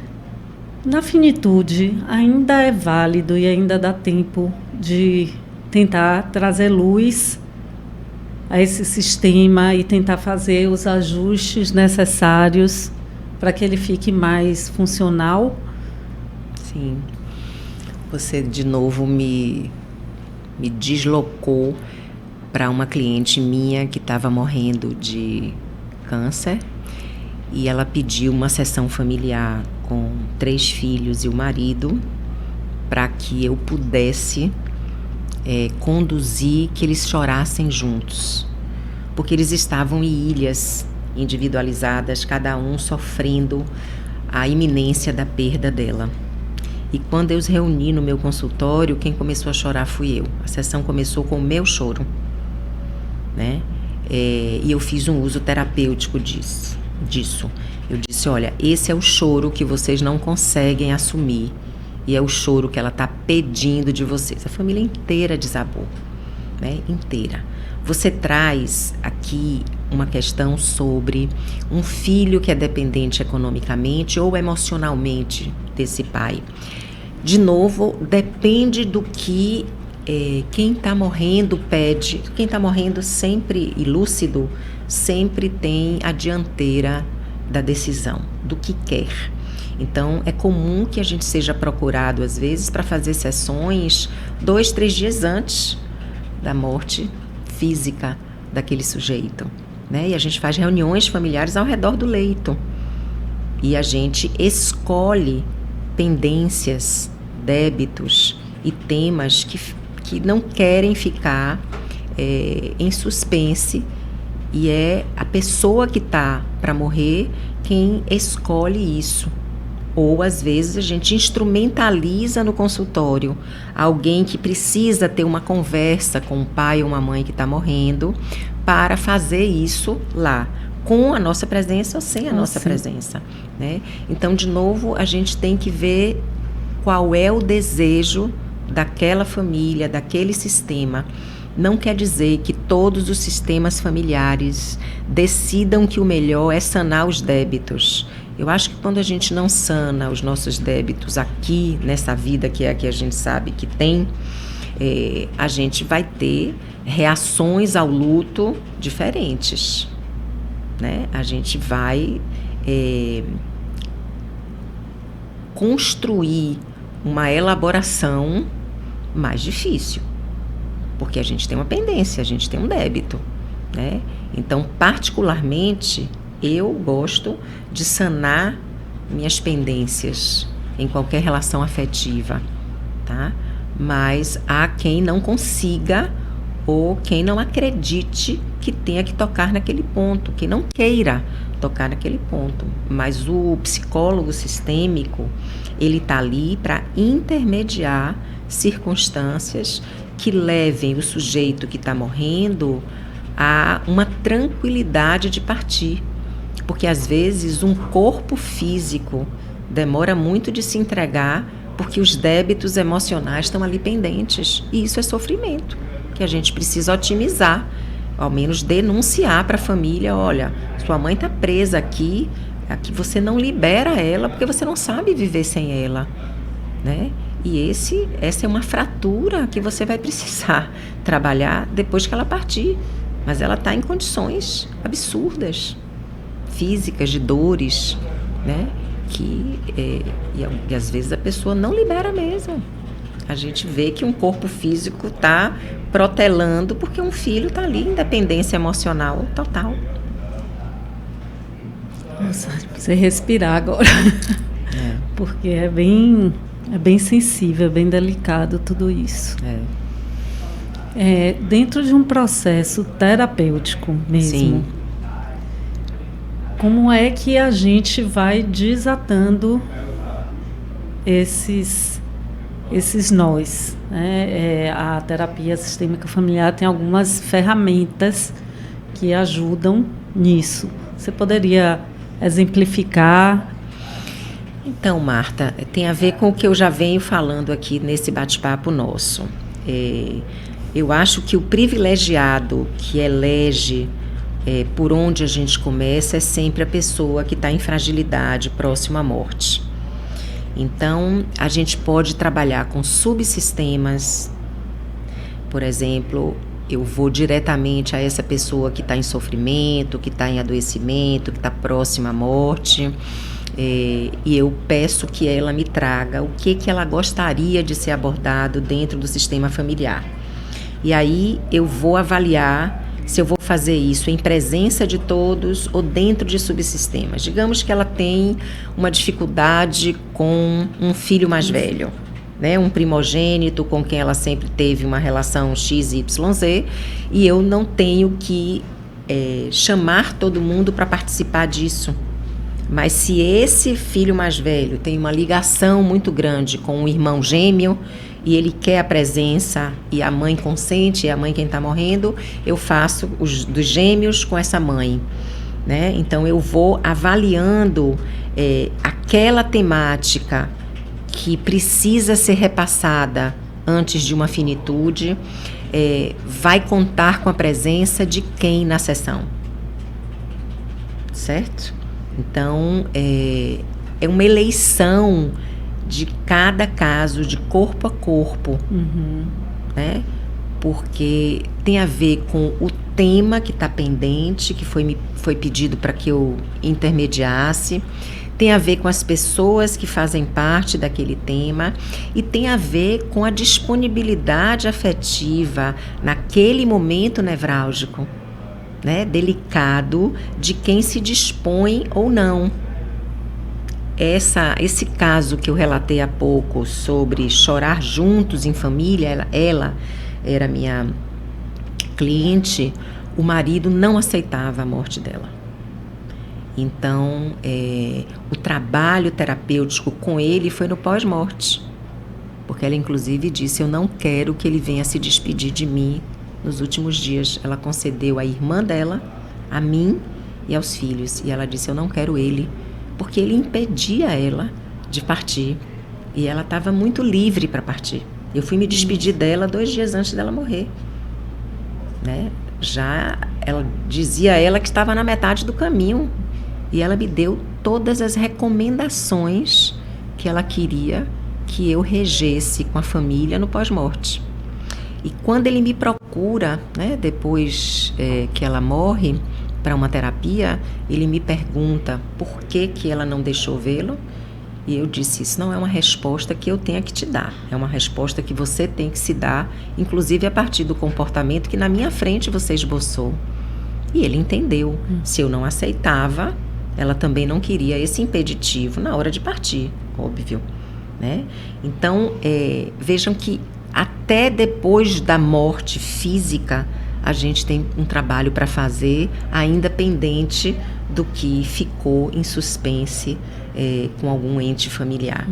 Na finitude, ainda é válido e ainda dá tempo de tentar trazer luz a esse sistema e tentar fazer os ajustes necessários para que ele fique mais funcional. Sim. Você, de novo, me deslocou para uma cliente minha que estava morrendo de câncer e ela pediu uma sessão familiar com 3 filhos e o marido para que eu pudesse conduzir que eles chorassem juntos, porque eles estavam em ilhas individualizadas, cada um sofrendo a iminência da perda dela. E quando eu os reuni no meu consultório, quem começou a chorar fui eu. A sessão começou com o meu choro, né? E eu fiz um uso terapêutico disso. Eu disse, olha, esse é o choro que vocês não conseguem assumir. E é o choro que ela está pedindo de vocês. A família inteira desabou, né? Inteira. Você traz aqui uma questão sobre um filho que é dependente economicamente ou emocionalmente desse pai. De novo, depende do que quem está morrendo pede. Quem está morrendo sempre, e lúcido, sempre tem a dianteira da decisão, do que quer. Então, é comum que a gente seja procurado, às vezes, para fazer sessões 2, 3 dias antes da morte física daquele sujeito, né? E a gente faz reuniões familiares ao redor do leito. E a gente escolhe pendências, débitos e temas que não querem ficar em suspense. E é a pessoa que está para morrer quem escolhe isso. Ou, às vezes, a gente instrumentaliza no consultório alguém que precisa ter uma conversa com um pai ou uma mãe que está morrendo para fazer isso lá, com a nossa presença ou sem a nossa presença, né? Então, de novo, a gente tem que ver qual é o desejo daquela família, daquele sistema. Não quer dizer que todos os sistemas familiares decidam que o melhor é sanar os débitos. Eu acho que quando a gente não sana os nossos débitos aqui, nessa vida que é a que a gente sabe que tem, a gente vai ter reações ao luto diferentes, né? A gente vai construir uma elaboração mais difícil, porque a gente tem uma pendência, a gente tem um débito, né? Então, particularmente, eu gosto de sanar minhas pendências em qualquer relação afetiva, tá? Mas há quem não consiga ou quem não acredite que tenha que tocar naquele ponto, que não queira tocar naquele ponto. Mas o psicólogo sistêmico, ele está ali para intermediar circunstâncias que levem o sujeito que está morrendo a uma tranquilidade de partir. Porque, às vezes, um corpo físico demora muito de se entregar porque os débitos emocionais estão ali pendentes. E isso é sofrimento, que a gente precisa otimizar, ao menos denunciar para a família, olha, sua mãe está presa aqui você não libera ela porque você não sabe viver sem ela, né? E essa é uma fratura que você vai precisar trabalhar depois que ela partir. Mas ela está em condições absurdas, físicas, de dores, né? E às vezes a pessoa não libera mesmo. A gente vê que um corpo físico está protelando porque um filho está ali em dependência emocional total. Nossa, você respirar agora. Porque é bem sensível, é bem delicado tudo isso. Dentro de um processo terapêutico mesmo. Sim. Como é que a gente vai desatando esses nós, né? A terapia sistêmica familiar tem algumas ferramentas que ajudam nisso. Você poderia exemplificar? Então, Marta, tem a ver com o que eu já venho falando aqui nesse bate-papo nosso. Eu acho que o privilegiado que elege por onde a gente começa é sempre a pessoa que está em fragilidade, próxima à morte. Então, a gente pode trabalhar com subsistemas. Por exemplo, eu vou diretamente a essa pessoa que está em sofrimento, que está em adoecimento, que está próxima à morte, e eu peço que ela me traga o que ela gostaria de ser abordado dentro do sistema familiar. E aí eu vou avaliar se eu vou fazer isso em presença de todos ou dentro de subsistemas. Digamos que ela tem uma dificuldade com um filho mais velho, né? Um primogênito com quem ela sempre teve uma relação XYZ, e eu não tenho que chamar todo mundo para participar disso. Mas se esse filho mais velho tem uma ligação muito grande com um irmão gêmeo, e ele quer a presença, e a mãe consente, e a mãe quem está morrendo, eu faço os dos gêmeos com essa mãe, né? Então eu vou avaliando aquela temática que precisa ser repassada antes de uma finitude, vai contar com a presença de quem na sessão, certo? Então é uma eleição de cada caso, de corpo a corpo, né? Porque tem a ver com o tema que está pendente, que foi pedido para que eu intermediasse, tem a ver com as pessoas que fazem parte daquele tema e tem a ver com a disponibilidade afetiva naquele momento nevrálgico, né? Delicado, de quem se dispõe ou não. Esse caso que eu relatei há pouco sobre chorar juntos em família, ela era minha cliente, o marido não aceitava a morte dela. Então, o trabalho terapêutico com ele foi no pós-morte, porque ela inclusive disse: eu não quero que ele venha se despedir de mim nos últimos dias. Ela concedeu à irmã dela, a mim e aos filhos, e ela disse: eu não quero ele, porque ele impedia ela de partir, e ela estava muito livre para partir. Eu fui me despedir dela 2 dias antes dela morrer, né? Já ela dizia ela que estava na metade do caminho, e ela me deu todas as recomendações que ela queria que eu regesse com a família no pós-morte. E quando ele me procura, né, depois que ela morre, para uma terapia, ele me pergunta por que ela não deixou vê-lo, e eu disse: isso não é uma resposta que eu tenha que te dar, é uma resposta que você tem que se dar, inclusive a partir do comportamento que na minha frente você esboçou. E ele entendeu. Se eu não aceitava, ela também não queria esse impeditivo na hora de partir, óbvio, né? Então, vejam que até depois da morte física, a gente tem um trabalho para fazer, ainda pendente do que ficou em suspense com algum ente familiar.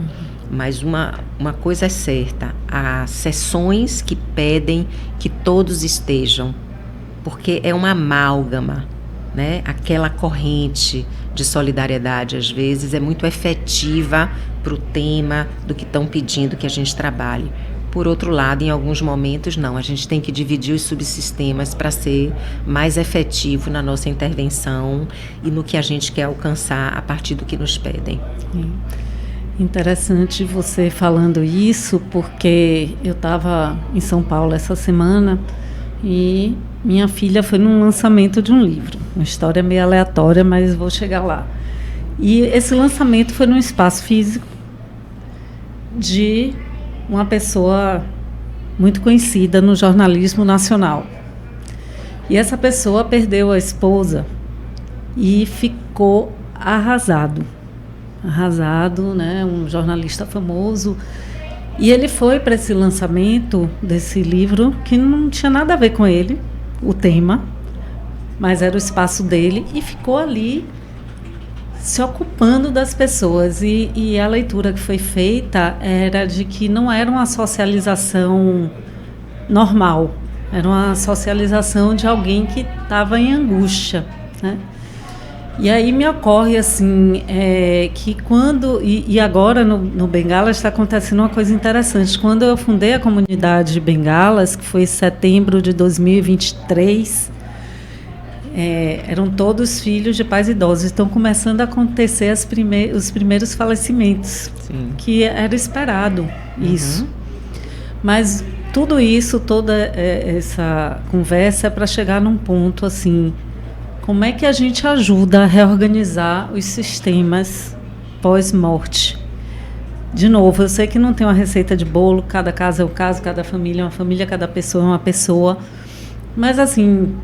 Mas uma coisa é certa: há sessões que pedem que todos estejam, porque é uma amálgama, né? Aquela corrente de solidariedade, às vezes, é muito efetiva para o tema do que estão pedindo que a gente trabalhe. Por outro lado, em alguns momentos, não. A gente tem que dividir os subsistemas para ser mais efetivo na nossa intervenção e no que a gente quer alcançar a partir do que nos pedem. Interessante você falando isso, porque eu estava em São Paulo essa semana e minha filha foi num lançamento de um livro. Uma história meio aleatória, mas vou chegar lá. E esse lançamento foi num espaço físico de uma pessoa muito conhecida no jornalismo nacional. E essa pessoa perdeu a esposa e ficou arrasado, né? Um jornalista famoso. E ele foi para esse lançamento desse livro, que não tinha nada a ver com ele, o tema, mas era o espaço dele, e ficou ali se ocupando das pessoas. E a leitura que foi feita era de que não era uma socialização normal, era uma socialização de alguém que estava em angústia, né? E aí me ocorre assim, que quando... E agora no Bengalas está acontecendo uma coisa interessante. Quando eu fundei a comunidade de Bengalas, que foi em setembro de 2023, eram todos filhos de pais idosos. Estão começando a acontecer os primeiros falecimentos, Sim. Que era esperado isso. Mas tudo isso, toda essa conversa é para chegar num ponto assim... Como é que a gente ajuda a reorganizar os sistemas pós-morte? De novo, eu sei que não tem uma receita de bolo, cada caso é um caso, cada família é uma família, cada pessoa é uma pessoa. Mas, assim,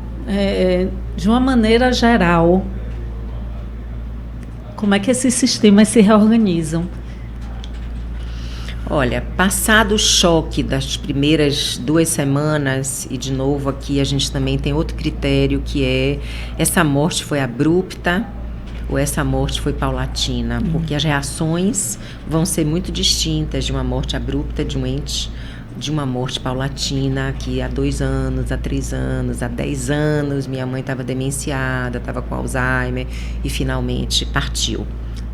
de uma maneira geral, como é que esses sistemas se reorganizam? Olha, passado o choque das primeiras 2 semanas, e de novo aqui a gente também tem outro critério, que é: essa morte foi abrupta ou essa morte foi paulatina? Porque as reações vão ser muito distintas de uma morte abrupta de um ente, de uma morte paulatina, que há 2 anos, há 3 anos, há 10 anos minha mãe estava demenciada, estava com Alzheimer e finalmente partiu.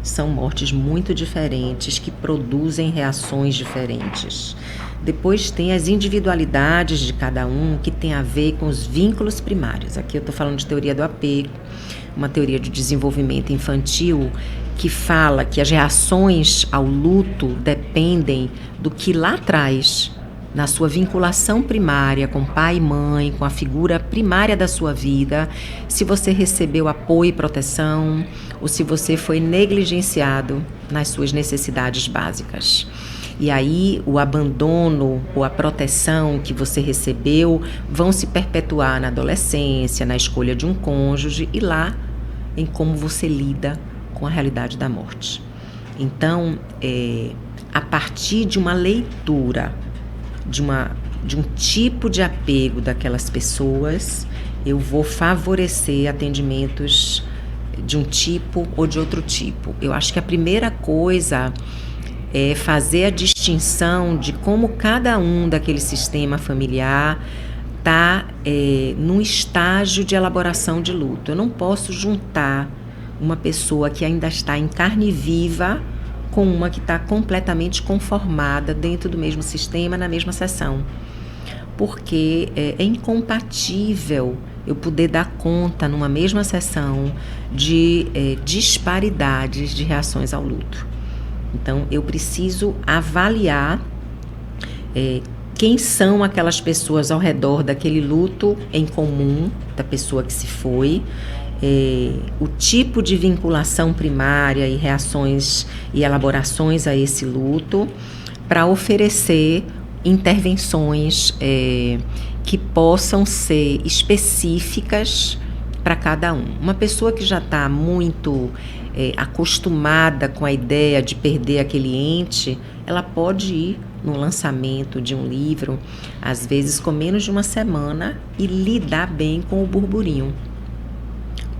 São mortes muito diferentes, que produzem reações diferentes. Depois tem as individualidades de cada um, que tem a ver com os vínculos primários. Aqui eu estou falando de teoria do apego, uma teoria de desenvolvimento infantil, que fala que as reações ao luto dependem do que lá atrás, na sua vinculação primária com pai e mãe, com a figura primária da sua vida, se você recebeu apoio e proteção ou se você foi negligenciado nas suas necessidades básicas. E aí o abandono ou a proteção que você recebeu vão se perpetuar na adolescência, na escolha de um cônjuge e lá em como você lida com a realidade da morte. Então, a partir de uma leitura de um tipo de apego daquelas pessoas, eu vou favorecer atendimentos de um tipo ou de outro tipo. Eu acho que a primeira coisa é fazer a distinção de como cada um daquele sistema familiar está num estágio de elaboração de luto. Eu não posso juntar uma pessoa que ainda está em carne viva com uma que está completamente conformada dentro do mesmo sistema, na mesma sessão. Porque é incompatível eu poder dar conta, numa mesma sessão, de disparidades de reações ao luto. Então, eu preciso avaliar quem são aquelas pessoas ao redor daquele luto em comum, da pessoa que se foi, o tipo de vinculação primária e reações e elaborações a esse luto, para oferecer intervenções que possam ser específicas para cada um. Uma pessoa que já está muito acostumada com a ideia de perder aquele ente, ela pode ir no lançamento de um livro, às vezes com menos de uma semana, e lidar bem com o burburinho.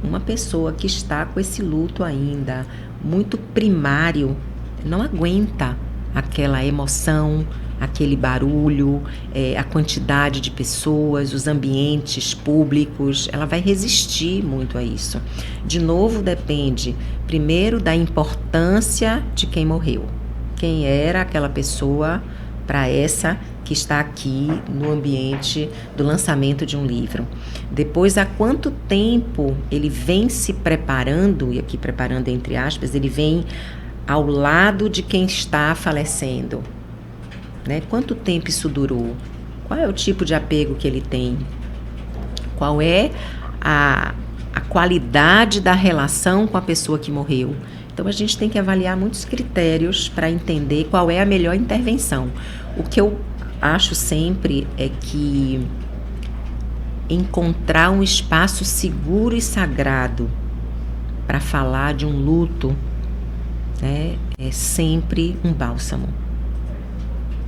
Uma pessoa que está com esse luto ainda muito primário não aguenta aquela emoção, aquele barulho, a quantidade de pessoas, os ambientes públicos. Ela vai resistir muito a isso. De novo, depende primeiro da importância de quem morreu. Quem era aquela pessoa para essa que está aqui no ambiente do lançamento de um livro. Depois, há quanto tempo ele vem se preparando, e aqui preparando entre aspas, ele vem ao lado de quem está falecendo, né? Quanto tempo isso durou? Qual é o tipo de apego que ele tem? Qual é a qualidade da relação com a pessoa que morreu? Então, a gente tem que avaliar muitos critérios para entender qual é a melhor intervenção. O que eu acho sempre é que encontrar um espaço seguro e sagrado para falar de um luto, né, é sempre um bálsamo,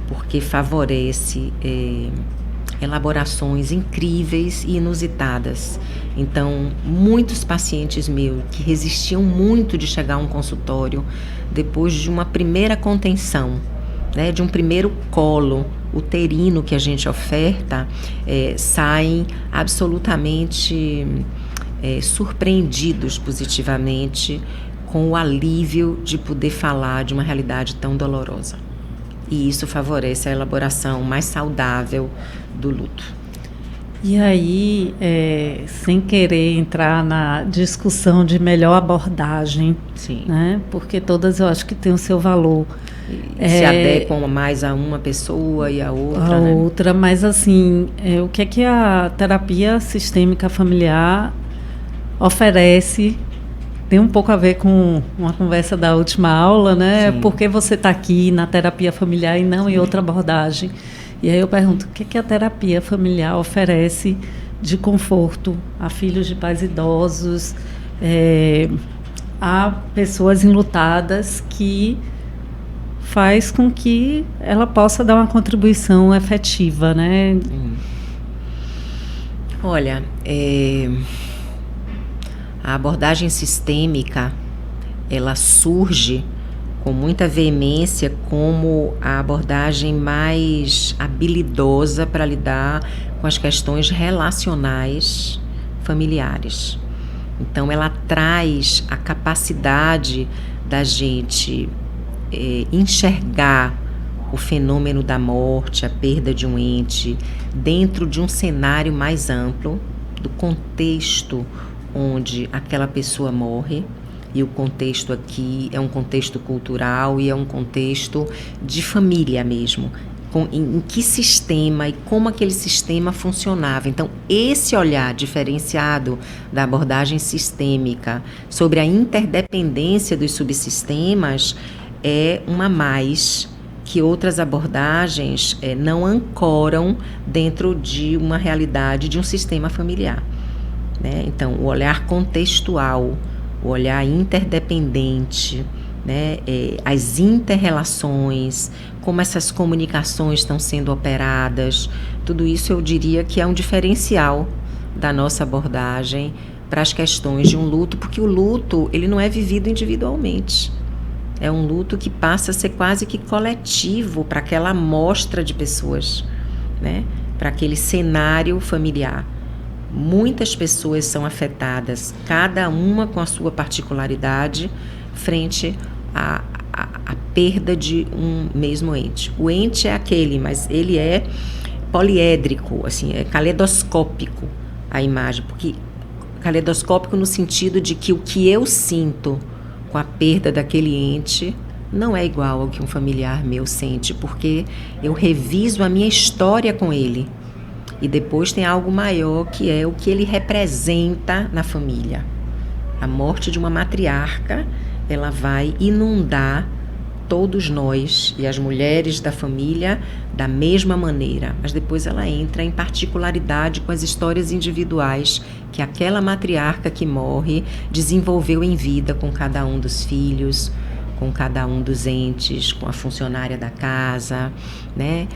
porque favorece elaborações incríveis e inusitadas. Então, muitos pacientes meus que resistiam muito de chegar a um consultório, depois de uma primeira contenção, né, de um primeiro colo uterino que a gente oferta, saem absolutamente surpreendidos positivamente com o alívio de poder falar de uma realidade tão dolorosa. E isso favorece a elaboração mais saudável do luto. E aí, sem querer entrar na discussão de melhor abordagem, Sim. Né? Porque todas eu acho que têm o seu valor. Se adequam mais a uma pessoa e a outra. Né? Outra, mas assim, o que é que a terapia sistêmica familiar oferece? Tem um pouco a ver com uma conversa da última aula, né? Sim. Por que você está aqui na terapia familiar e não em outra abordagem? E aí eu pergunto, o que a terapia familiar oferece de conforto a filhos de pais idosos, a pessoas enlutadas, que faz com que ela possa dar uma contribuição efetiva, né? Olha, a abordagem sistêmica, ela surge com muita veemência como a abordagem mais habilidosa para lidar com as questões relacionais familiares. Então, ela traz a capacidade da gente enxergar o fenômeno da morte, a perda de um ente, dentro de um cenário mais amplo, do contexto onde aquela pessoa morre. E o contexto aqui é um contexto cultural e é um contexto de família mesmo. Em que sistema e como aquele sistema funcionava. Então, esse olhar diferenciado da abordagem sistêmica sobre a interdependência dos subsistemas é uma mais que outras abordagens não ancoram dentro de uma realidade de um sistema familiar. Né? Então, o olhar contextual, o olhar interdependente, né? As interrelações, como essas comunicações estão sendo operadas, tudo isso eu diria que é um diferencial da nossa abordagem para as questões de um luto, porque o luto ele não é vivido individualmente. É um luto que passa a ser quase que coletivo para aquela amostra de pessoas, né? Para aquele cenário familiar. Muitas pessoas são afetadas, cada uma com a sua particularidade, frente à perda de um mesmo ente. O ente é aquele, mas ele é poliédrico, assim, é caleidoscópico a imagem, porque caleidoscópico no sentido de que o que eu sinto com a perda daquele ente não é igual ao que um familiar meu sente, porque eu reviso a minha história com ele. E depois tem algo maior, que é o que ele representa na família. A morte de uma matriarca, ela vai inundar todos nós e as mulheres da família da mesma maneira, mas depois ela entra em particularidade com as histórias individuais que aquela matriarca que morre desenvolveu em vida com cada um dos filhos, com cada um dos entes, com a funcionária da casa, né?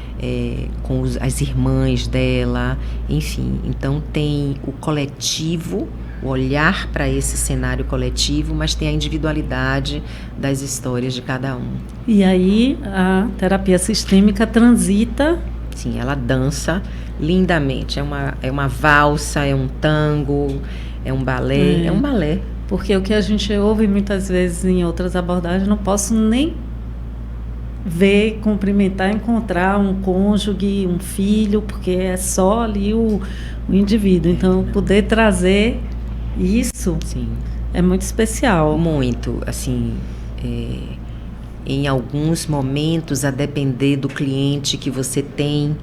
Com as irmãs dela, enfim. Então tem o coletivo, o olhar para esse cenário coletivo, mas tem a individualidade das histórias de cada um. E aí a terapia sistêmica transita. Sim, ela dança lindamente. É uma valsa, é um tango, é um balé, é um balé. Porque o que a gente ouve muitas vezes em outras abordagens, não posso nem ver, cumprimentar, encontrar um cônjuge, um filho, porque é só ali o indivíduo. Então, poder trazer isso, sim, é muito especial. Muito, assim, em alguns momentos, a depender do cliente que você tem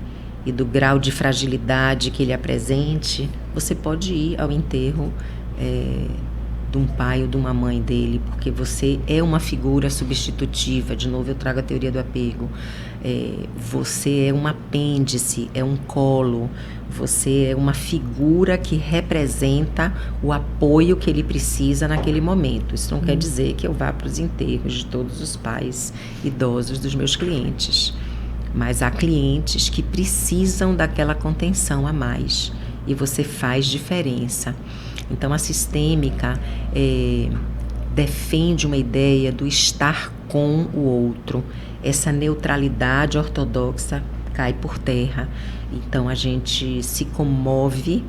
e do grau de fragilidade que ele apresente, você pode ir ao enterro de um pai ou de uma mãe dele, porque você é uma figura substitutiva. De novo eu trago a teoria do apego. Você é um apêndice, é um colo, você é uma figura que representa o apoio que ele precisa naquele momento. Isso não quer dizer que eu vá para os enterros de todos os pais idosos dos meus clientes, mas há clientes que precisam daquela contenção a mais e você faz diferença. Então, a sistêmica defende uma ideia do estar com o outro. Essa neutralidade ortodoxa cai por terra. Então, a gente se comove,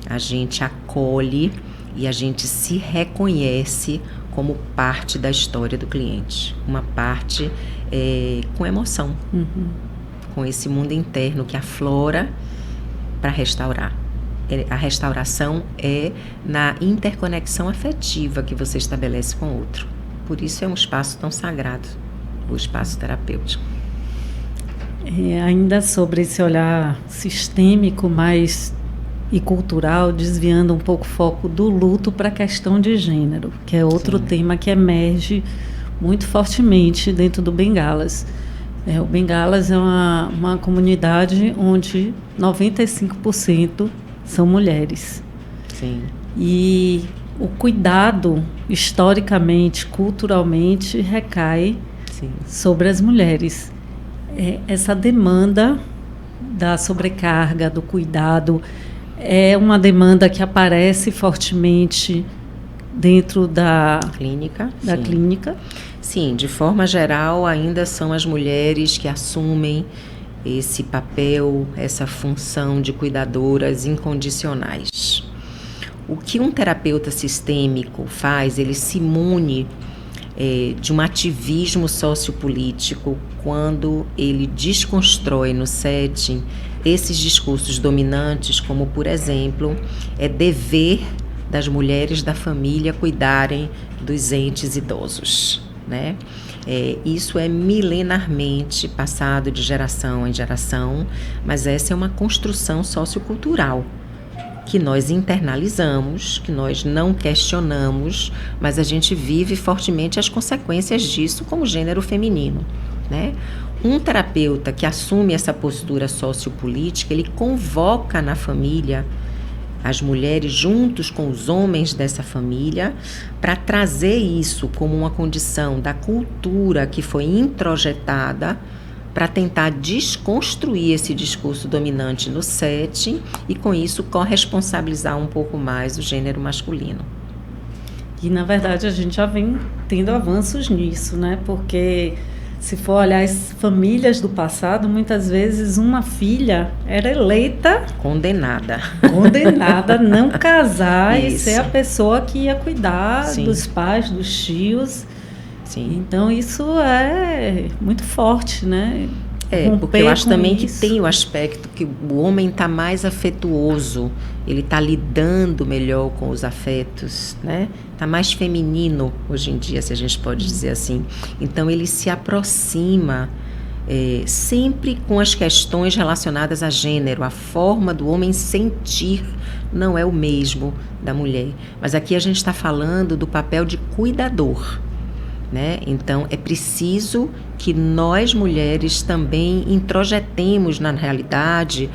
a gente acolhe e a gente se reconhece como parte da história do cliente. Uma parte com emoção, com esse mundo interno que aflora para restaurar. A restauração é na interconexão afetiva que você estabelece com o outro. Por isso é um espaço tão sagrado, o espaço terapêutico. Ainda sobre esse olhar sistêmico e cultural, desviando um pouco o foco do luto para a questão de gênero, que é outro tema que emerge muito fortemente dentro do Bengalas. O Bengalas é uma comunidade onde 95% são mulheres. Sim. E o cuidado, historicamente, culturalmente, recai sobre as mulheres. Essa demanda da sobrecarga, do cuidado, é uma demanda que aparece fortemente dentro da clínica. Sim, de forma geral, ainda são as mulheres que assumem esse papel, essa função de cuidadoras incondicionais. O que um terapeuta sistêmico faz, ele se imune de um ativismo sociopolítico quando ele desconstrói no setting esses discursos dominantes, como, por exemplo, é dever das mulheres da família cuidarem dos entes idosos, né? Isso é milenarmente passado de geração em geração, mas essa é uma construção sociocultural que nós internalizamos, que nós não questionamos, mas a gente vive fortemente as consequências disso como gênero feminino, né? Um terapeuta que assume essa postura sociopolítica, ele convoca na família as mulheres juntos com os homens dessa família para trazer isso como uma condição da cultura que foi introjetada para tentar desconstruir esse discurso dominante no setting e com isso corresponsabilizar um pouco mais o gênero masculino. E na verdade a gente já vem tendo avanços nisso, né? Porque se for olhar as famílias do passado, muitas vezes uma filha era eleita... Condenada a não casar e ser a pessoa que ia cuidar dos pais, dos tios. Sim. Então, isso é muito forte, né? Porque eu acho também que tem o aspecto que o homem está mais afetuoso, ele está lidando melhor com os afetos, né? Está mais feminino hoje em dia, se a gente pode dizer assim. Então, ele se aproxima sempre com as questões relacionadas a gênero. A forma do homem sentir não é o mesmo da mulher. Mas aqui a gente está falando do papel de cuidador, né? Então, é preciso que nós, mulheres, também introjetemos na realidade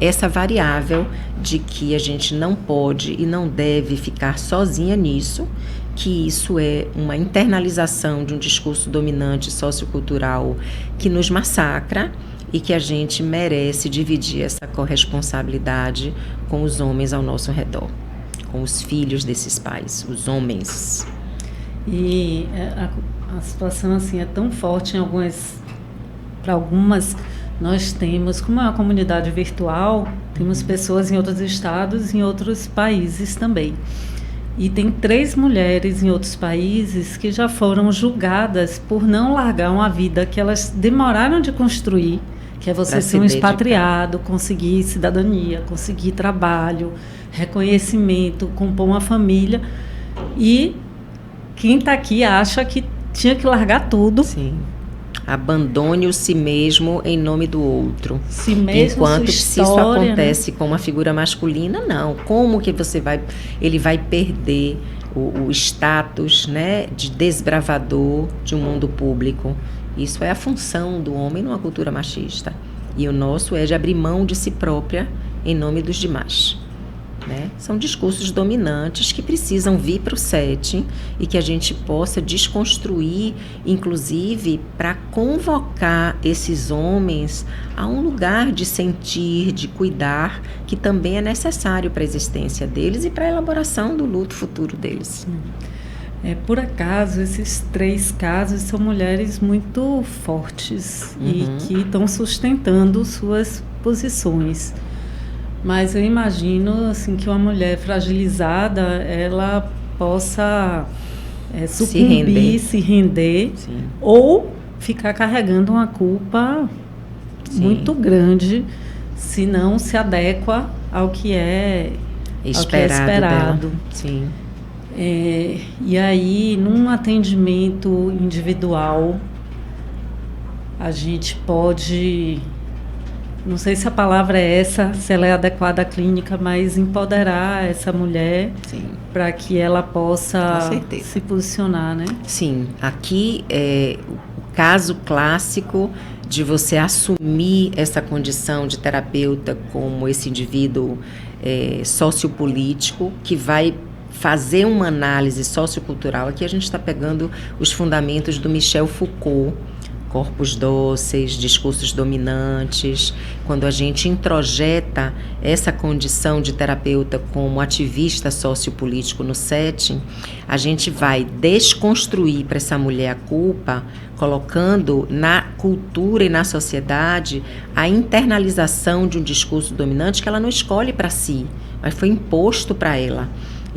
essa variável de que a gente não pode e não deve ficar sozinha nisso, que isso é uma internalização de um discurso dominante sociocultural que nos massacra e que a gente merece dividir essa corresponsabilidade com os homens ao nosso redor, com os filhos desses pais, os homens. E a situação assim é tão forte para algumas nós temos, como é uma comunidade virtual, temos pessoas em outros estados e em outros países também. E tem 3 mulheres em outros países que já foram julgadas por não largar uma vida que elas demoraram de construir, que é você ser um expatriado, conseguir cidadania, conseguir trabalho, reconhecimento, compor uma família. E quem está aqui acha que tinha que largar tudo. Sim. Abandone o si mesmo em nome do outro. Si mesmo, enquanto se isso acontece, né, com uma figura masculina, não. Como que ele vai perder o status, né, de desbravador de um mundo público? Isso é a função do homem numa cultura machista. E o nosso é de abrir mão de si própria em nome dos demais. né? São discursos dominantes que precisam vir para o set e que a gente possa desconstruir, inclusive para convocar esses homens a um lugar de sentir, de cuidar, que também é necessário para a existência deles e para a elaboração do luto futuro deles. Por acaso, esses 3 casos são mulheres muito fortes e que estão sustentando suas posições. Mas eu imagino assim, que uma mulher fragilizada, ela possa sucumbir, se render ou ficar carregando uma culpa muito grande se não se adequa ao que é esperado. Sim. E aí, num atendimento individual, a gente pode, não sei se a palavra é essa, se ela é adequada à clínica, mas empoderar essa mulher para que ela possa se posicionar, né? Sim, aqui é o caso clássico de você assumir essa condição de terapeuta como esse indivíduo sociopolítico que vai fazer uma análise sociocultural. Aqui a gente está pegando os fundamentos do Michel Foucault, corpos dóceis, discursos dominantes. Quando a gente introjeta essa condição de terapeuta como ativista sociopolítico no setting, a gente vai desconstruir para essa mulher a culpa, colocando na cultura e na sociedade a internalização de um discurso dominante que ela não escolhe para si, mas foi imposto para ela.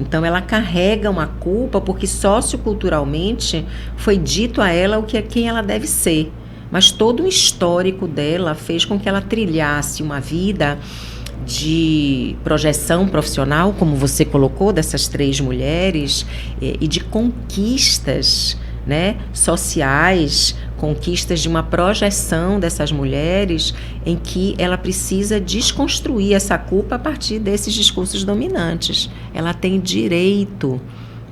Então, ela carrega uma culpa porque socioculturalmente foi dito a ela quem ela deve ser. Mas todo o histórico dela fez com que ela trilhasse uma vida de projeção profissional, como você colocou, dessas 3 mulheres, e de conquistas, né, sociais, conquistas de uma projeção dessas mulheres em que ela precisa desconstruir essa culpa a partir desses discursos dominantes. Ela tem direito,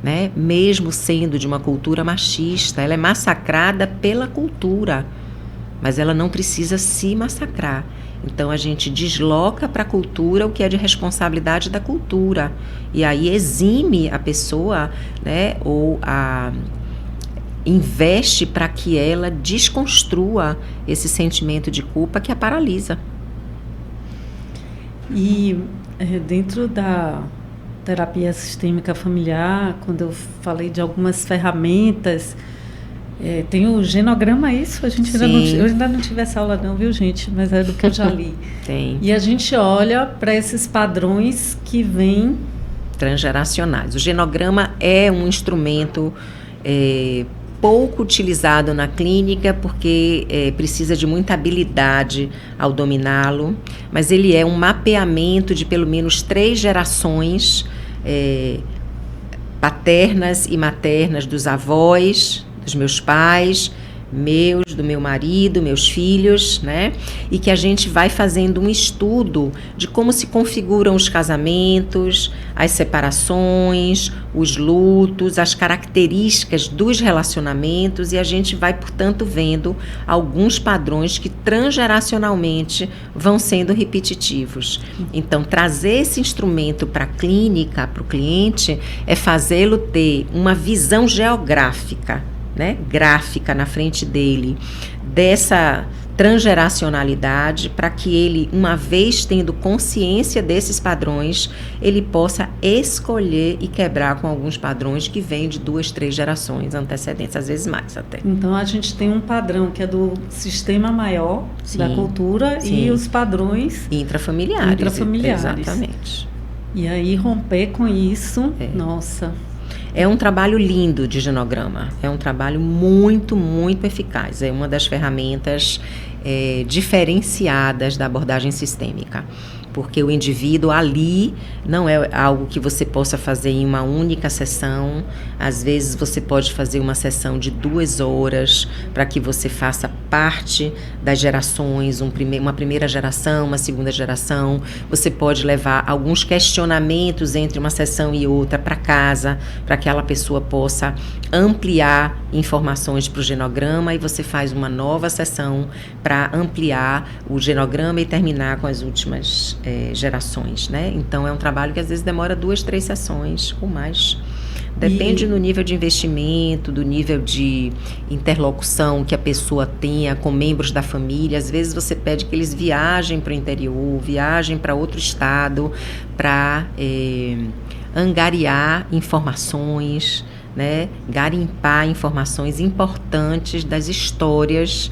né, mesmo sendo de uma cultura machista, ela é massacrada pela cultura, mas ela não precisa se massacrar. Então a gente desloca para a cultura o que é de responsabilidade da cultura e aí exime a pessoa, né, ou investe para que ela desconstrua esse sentimento de culpa que a paralisa. E dentro da terapia sistêmica familiar, quando eu falei de algumas ferramentas, tem o genograma, isso? Eu ainda não tive essa aula não, viu, gente? Mas é do que eu já li. Tem. E a gente olha para esses padrões que vêm transgeracionais. O genograma é um instrumento pouco utilizado na clínica porque precisa de muita habilidade ao dominá-lo, mas ele é um mapeamento de pelo menos 3 gerações paternas e maternas dos avós, dos meus pais, do meu marido, meus filhos, né? E que a gente vai fazendo um estudo de como se configuram os casamentos, as separações, os lutos, as características dos relacionamentos, e a gente vai, portanto, vendo alguns padrões que transgeracionalmente vão sendo repetitivos. Então, trazer esse instrumento para a clínica, para o cliente, é fazê-lo ter uma visão geográfica, né, gráfica na frente dele, dessa transgeracionalidade, para que ele, uma vez tendo consciência desses padrões, ele possa escolher e quebrar com alguns padrões que vêm de 2, 3 gerações antecedentes, às vezes mais até. Então, a gente tem um padrão que é do sistema maior da cultura e os padrões intrafamiliares. Exatamente. E aí, romper com isso, nossa... É um trabalho lindo de genograma, é um trabalho muito, muito eficaz. É uma das ferramentas diferenciadas da abordagem sistêmica, porque o indivíduo ali não é algo que você possa fazer em uma única sessão. Às vezes você pode fazer uma sessão de 2 horas para que você faça parte das gerações, uma primeira geração, uma segunda geração. Você pode levar alguns questionamentos entre uma sessão e outra para casa, para que aquela pessoa possa ampliar informações para o genograma, e você faz uma nova sessão para para ampliar o genograma e terminar com as últimas gerações, né? Então, é um trabalho que às vezes demora 2, 3 sessões ou mais. Depende do nível de investimento, do nível de interlocução que a pessoa tenha com membros da família. Às vezes você pede que eles viajem para o interior, viajem para outro estado, para angariar informações, né? Garimpar informações importantes das histórias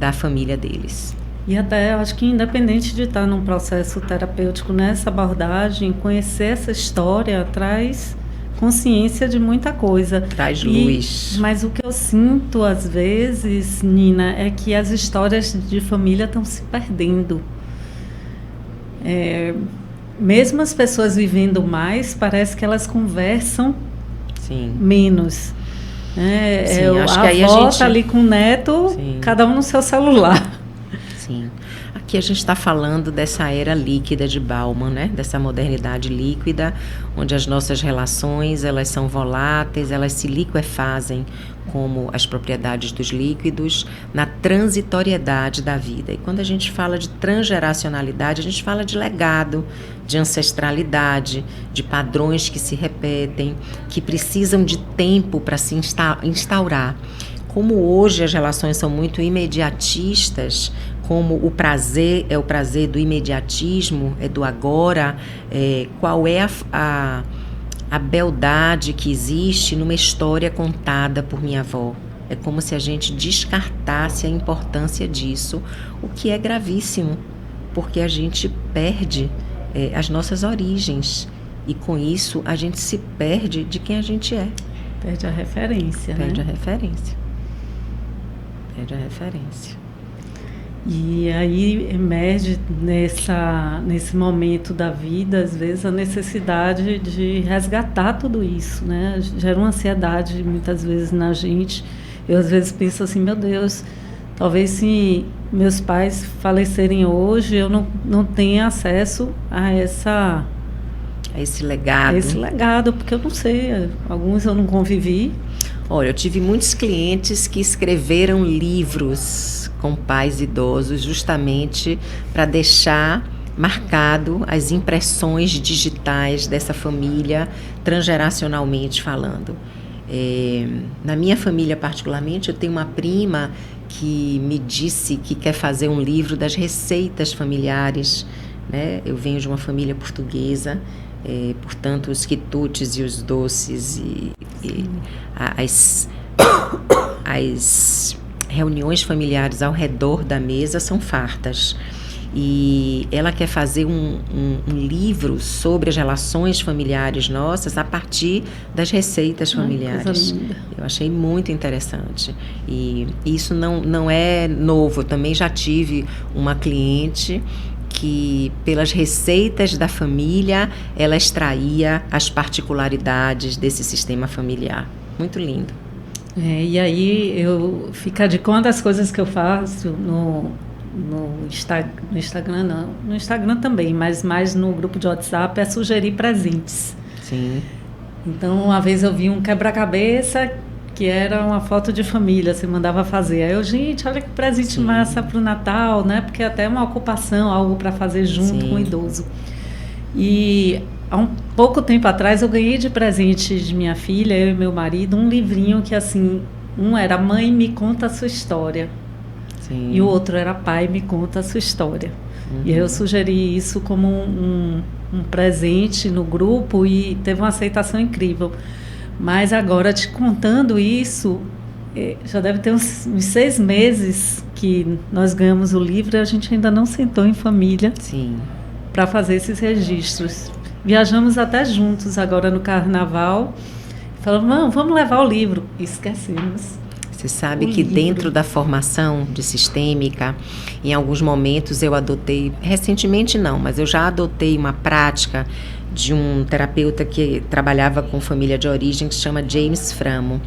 da família deles. E até, eu acho que independente de estar num processo terapêutico, nessa abordagem, conhecer essa história traz consciência de muita coisa. Traz luz. Mas o que eu sinto, às vezes, Nina, é que as histórias de família estão se perdendo. Mesmo as pessoas vivendo mais, parece que elas conversam menos. Sim, acho que aí a avó está ali com o neto, cada um no seu celular. Sim. Aqui a gente está falando dessa era líquida de Bauman, né? Dessa modernidade líquida, onde as nossas relações, elas são voláteis, elas se liquefazem como as propriedades dos líquidos, na transitoriedade da vida. E quando a gente fala de transgeracionalidade, a gente fala de legado, de ancestralidade, de padrões que se repetem, que precisam de tempo para se instaurar. Como hoje as relações são muito imediatistas, como o prazer é o prazer do imediatismo, é do agora, qual é a beldade que existe numa história contada por minha avó. É como se a gente descartasse a importância disso, o que é gravíssimo, porque a gente perde as nossas origens e com isso a gente se perde de quem a gente é. Perde a referência, Perde né? a referência. Perde a referência. E aí emerge nesse momento da vida, às vezes, a necessidade de resgatar tudo isso, né? Gera uma ansiedade, muitas vezes, na gente. Eu, às vezes, penso assim, meu Deus, talvez se meus pais falecerem hoje, eu não tenha acesso a esse legado. A esse legado, porque eu não sei, alguns eu não convivi. Olha, eu tive muitos clientes que escreveram livros com pais idosos justamente para deixar marcado as impressões digitais dessa família transgeracionalmente falando. Na minha família particularmente, eu tenho uma prima que me disse que quer fazer um livro das receitas familiares, né? Eu venho de uma família portuguesa, portanto os quitutes e os doces e as reuniões familiares ao redor da mesa são fartas. E ela quer fazer um livro sobre as relações familiares nossas a partir das receitas familiares. Eu achei muito interessante. E isso não é novo. Eu também já tive uma cliente que, pelas receitas da família, ela extraía as particularidades desse sistema familiar. Muito lindo. E aí, fica de conta as coisas que eu faço no Instagram, não. No Instagram também, mas mais no grupo de WhatsApp, é sugerir presentes. Sim. Então, uma vez eu vi um quebra-cabeça que era uma foto de família, você mandava fazer. Aí eu, gente, olha que presente massa para o Natal, né? Porque até é uma ocupação, algo para fazer junto com o idoso. E há um pouco tempo atrás eu ganhei de presente de minha filha, eu e meu marido, um livrinho que assim, um era Mãe, me conta a sua história. Sim. E o outro era Pai, me conta a sua história. E aí eu sugeri isso como um presente no grupo e teve uma aceitação incrível. Mas agora, te contando isso, já deve ter uns 6 meses que nós ganhamos o livro e a gente ainda não sentou em família para fazer esses registros. Viajamos até juntos agora no carnaval. Falamos, vamos levar o livro. E esquecemos. Você sabe que dentro da formação de sistêmica, em alguns momentos eu adotei, recentemente não, mas eu já adotei uma prática de um terapeuta que trabalhava com família de origem, que se chama James Framo.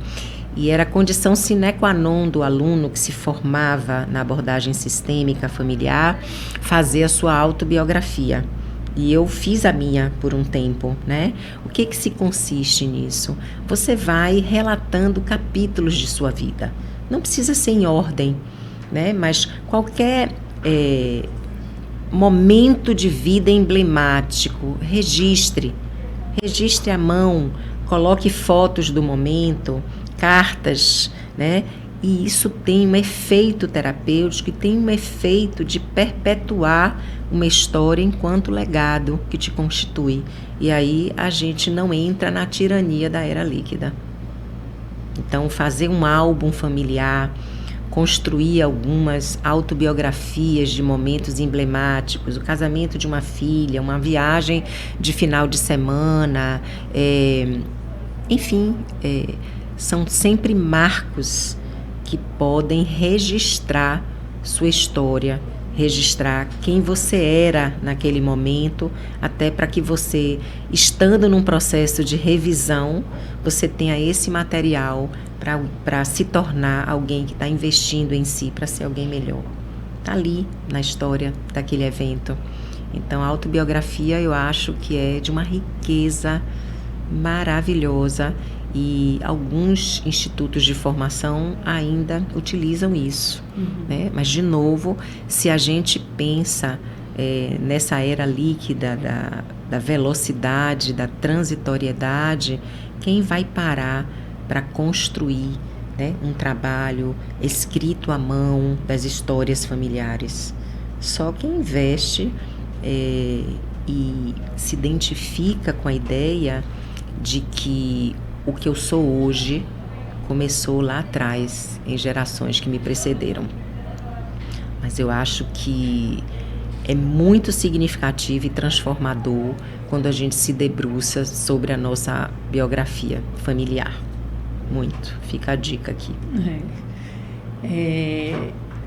E era a condição sine qua non do aluno que se formava na abordagem sistêmica familiar, fazer a sua autobiografia. E eu fiz a minha por um tempo, né? O que se consiste nisso? Você vai relatando capítulos de sua vida. Não precisa ser em ordem, né? Mas qualquer momento de vida emblemático, registre à mão, coloque fotos do momento, cartas, né? E isso tem um efeito terapêutico e tem um efeito de perpetuar uma história enquanto legado que te constitui. E aí a gente não entra na tirania da era líquida. Então, fazer um álbum familiar, construir algumas autobiografias de momentos emblemáticos, o casamento de uma filha, uma viagem de final de semana, enfim, são sempre marcos que podem registrar sua história, registrar quem você era naquele momento, até para que você, estando num processo de revisão, você tenha esse material para se tornar alguém que está investindo em si, para ser alguém melhor. Está ali na história daquele evento. Então, a autobiografia, eu acho que é de uma riqueza maravilhosa, e alguns institutos de formação ainda utilizam isso, né? Mas, de novo, se a gente pensa nessa era líquida da velocidade, da transitoriedade, quem vai parar para construir, né, um trabalho escrito à mão das histórias familiares? Só quem investe e se identifica com a ideia de que o que eu sou hoje começou lá atrás, em gerações que me precederam. Mas eu acho que é muito significativo e transformador quando a gente se debruça sobre a nossa biografia familiar. Muito. Fica a dica aqui.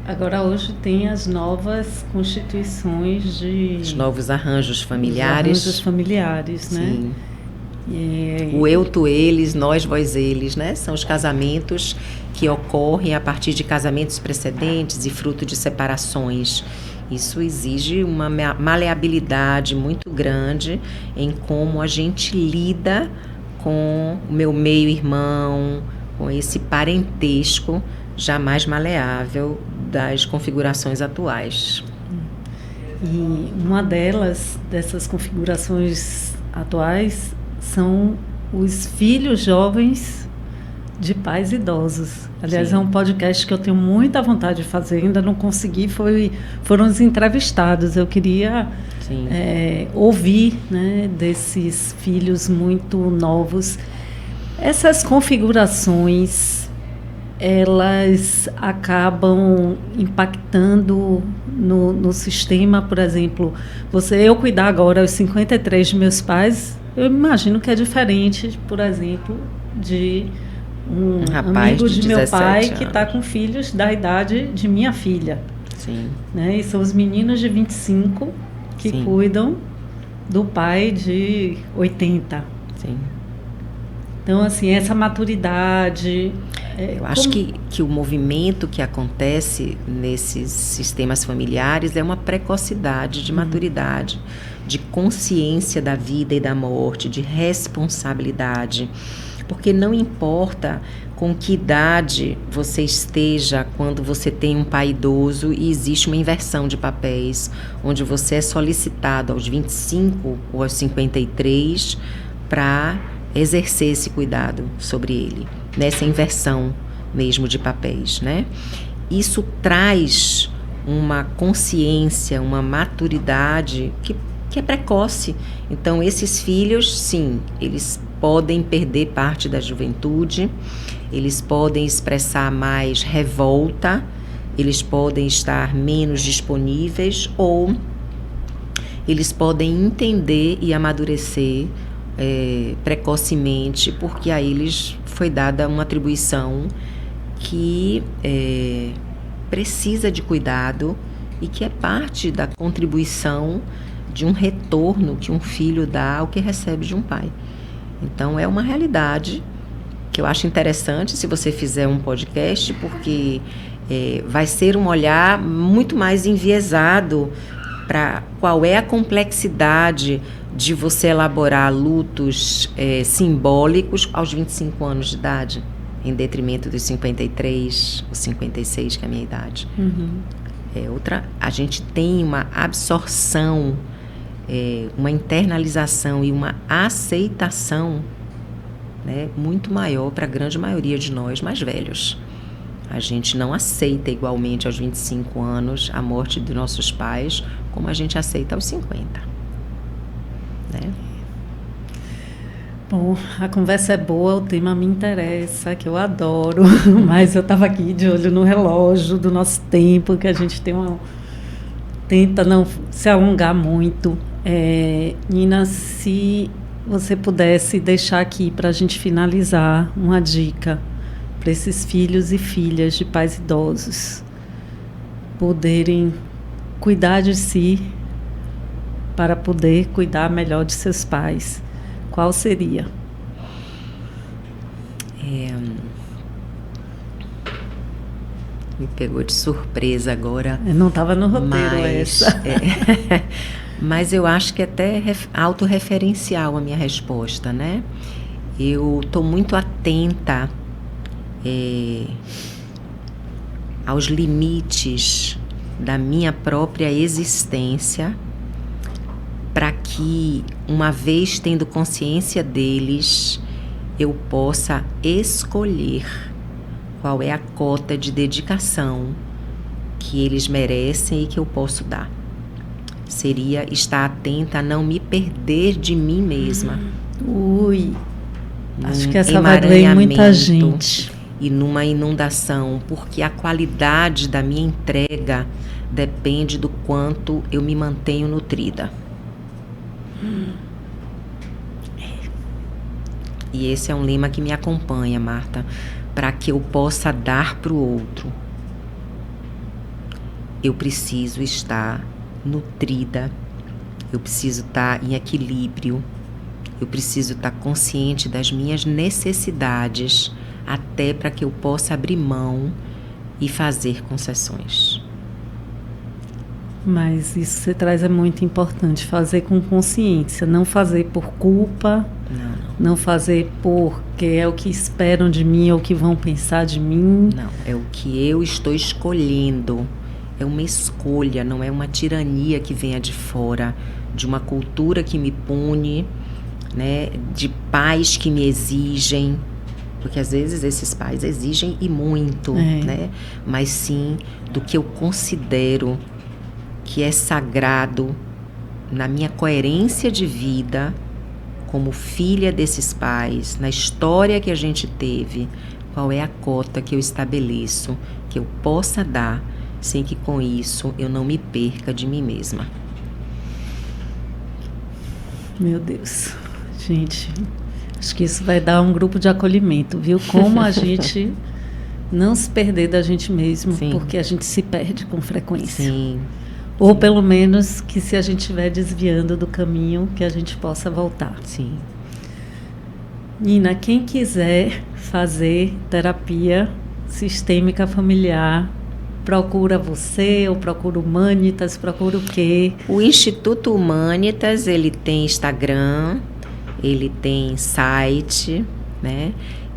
Agora, hoje tem as novas constituições os novos arranjos familiares. Os arranjos familiares, né? Sim. O eu, tu, eles, nós, vós, eles, né? São os casamentos que ocorrem a partir de casamentos precedentes e fruto de separações. Isso exige uma maleabilidade muito grande em como a gente lida com o meu meio-irmão, com esse parentesco jamais maleável das configurações atuais. E uma dessas configurações atuais, são os filhos jovens de pais idosos. Aliás, sim, é um podcast que eu tenho muita vontade de fazer, ainda não consegui, foram os entrevistados. Eu queria ouvir, né, desses filhos muito novos. Essas configurações, elas acabam impactando no sistema. Por exemplo, eu cuidar agora aos 53 de meus pais, eu imagino que é diferente, por exemplo, de um amigo de meu pai que está com filhos da idade de minha filha. Sim. Né? E são os meninos de 25 que sim, cuidam do pai de 80. Sim. Então, assim, essa maturidade... Eu acho que o movimento que acontece nesses sistemas familiares é uma precocidade de maturidade, de consciência da vida e da morte, de responsabilidade. Porque não importa com que idade você esteja quando você tem um pai idoso e existe uma inversão de papéis, onde você é solicitado aos 25 ou aos 53 para exercer esse cuidado sobre ele, nessa inversão mesmo de papéis, né? Isso traz uma consciência, uma maturidade que é precoce. Então, esses filhos, sim, eles podem perder parte da juventude, eles podem expressar mais revolta, eles podem estar menos disponíveis, ou eles podem entender e amadurecer precocemente, porque a eles foi dada uma atribuição que precisa de cuidado e que é parte da contribuição de um retorno que um filho dá ao que recebe de um pai. Então, é uma realidade que eu acho interessante se você fizer um podcast, porque vai ser um olhar muito mais enviesado para qual é a complexidade de você elaborar lutos simbólicos aos 25 anos de idade. em detrimento dos 53 ou 56, que é a minha idade. A gente tem uma absorção, uma internalização e uma aceitação, né, muito maior para a grande maioria de nós mais velhos. A gente não aceita igualmente aos 25 anos a morte dos nossos pais como a gente aceita aos 50. Né? Bom, a conversa é boa, o tema me interessa, que eu adoro, mas eu estava aqui de olho no relógio do nosso tempo, que a gente tenta não se alongar muito. Nina, se você pudesse deixar aqui para a gente finalizar uma dica para esses filhos e filhas de pais idosos poderem cuidar de si para poder cuidar melhor de seus pais, qual seria? Me pegou de surpresa agora. Não estava no roteiro essa. Mas eu acho que é até autorreferencial a minha resposta, né? Eu estou muito atenta aos limites da minha própria existência, para que, uma vez tendo consciência deles, eu possa escolher qual é a cota de dedicação que eles merecem e que eu posso dar. Seria estar atenta a não me perder de mim mesma. Acho que essa vai doer muita gente. E numa inundação, porque a qualidade da minha entrega depende do quanto eu me mantenho nutrida. E esse é um lema que me acompanha, Marta, para que eu possa dar para o outro. Eu preciso estar nutrida, eu preciso estar em equilíbrio, eu preciso estar consciente das minhas necessidades, até para que eu possa abrir mão e fazer concessões. Mas isso que você traz é muito importante, fazer com consciência, não fazer por culpa, não fazer porque é o que esperam de mim ou o que vão pensar de mim. Não, é o que eu estou escolhendo, é uma escolha, não é uma tirania que venha de fora, de uma cultura que me pune, né, de pais que me exigem, porque às vezes esses pais exigem e muito, né, mas sim do que eu considero que é sagrado na minha coerência de vida como filha desses pais, na história que a gente teve, qual é a cota que eu estabeleço, que eu possa dar, sem que com isso eu não me perca de mim mesma. Meu Deus, gente, acho que isso vai dar um grupo de acolhimento, viu? Como a gente não se perder da gente mesmo, sim, porque a gente se perde com frequência. Sim. Ou pelo menos que, se a gente estiver desviando do caminho, que a gente possa voltar. Sim. Nina, quem quiser fazer terapia sistêmica familiar, procura você ou procura o Humanitas, procura o quê? O Instituto Humanitas, ele tem Instagram, ele tem site, né?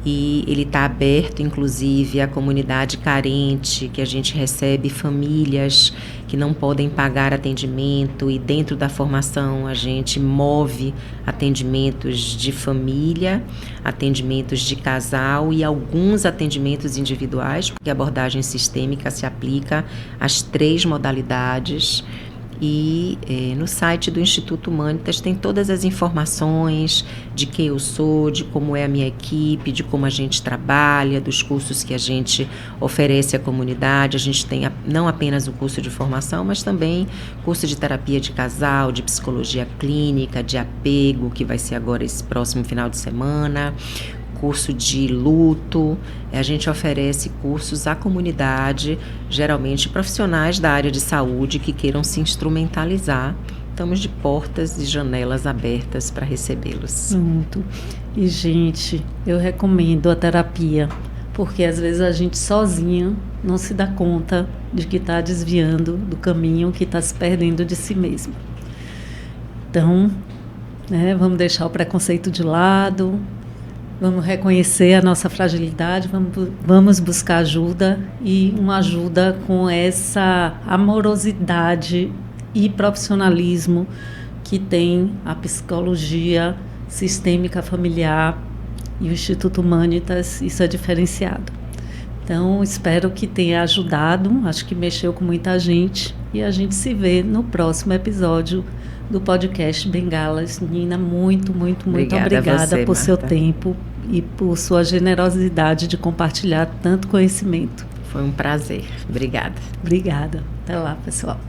E ele está aberto, inclusive, à comunidade carente, que a gente recebe famílias que não podem pagar atendimento, e dentro da formação a gente move atendimentos de família, atendimentos de casal e alguns atendimentos individuais, porque a abordagem sistêmica se aplica às 3 modalidades. E no site do Instituto Humanitas tem todas as informações de quem eu sou, de como é a minha equipe, de como a gente trabalha, dos cursos que a gente oferece à comunidade. A gente tem não apenas o curso de formação, mas também curso de terapia de casal, de psicologia clínica, de apego, que vai ser agora esse próximo final de semana, curso de luto. A gente oferece cursos à comunidade, geralmente profissionais da área de saúde que queiram se instrumentalizar. Estamos de portas e janelas abertas para recebê-los. Muito. E, gente, eu recomendo a terapia, porque às vezes a gente sozinha não se dá conta de que está desviando do caminho, que está se perdendo de si mesmo. Então, vamos deixar o preconceito de lado, Vamos reconhecer a nossa fragilidade, vamos buscar ajuda e uma ajuda com essa amorosidade e profissionalismo que tem a psicologia sistêmica familiar e o Instituto Humanitas. Isso é diferenciado. Então, espero que tenha ajudado, acho que mexeu com muita gente e a gente se vê no próximo episódio do podcast Bengalas. Nina, muito obrigada você, por seu Marta. tempo e por sua generosidade de compartilhar tanto conhecimento. Foi um prazer. Obrigada. Obrigada. Até lá, pessoal.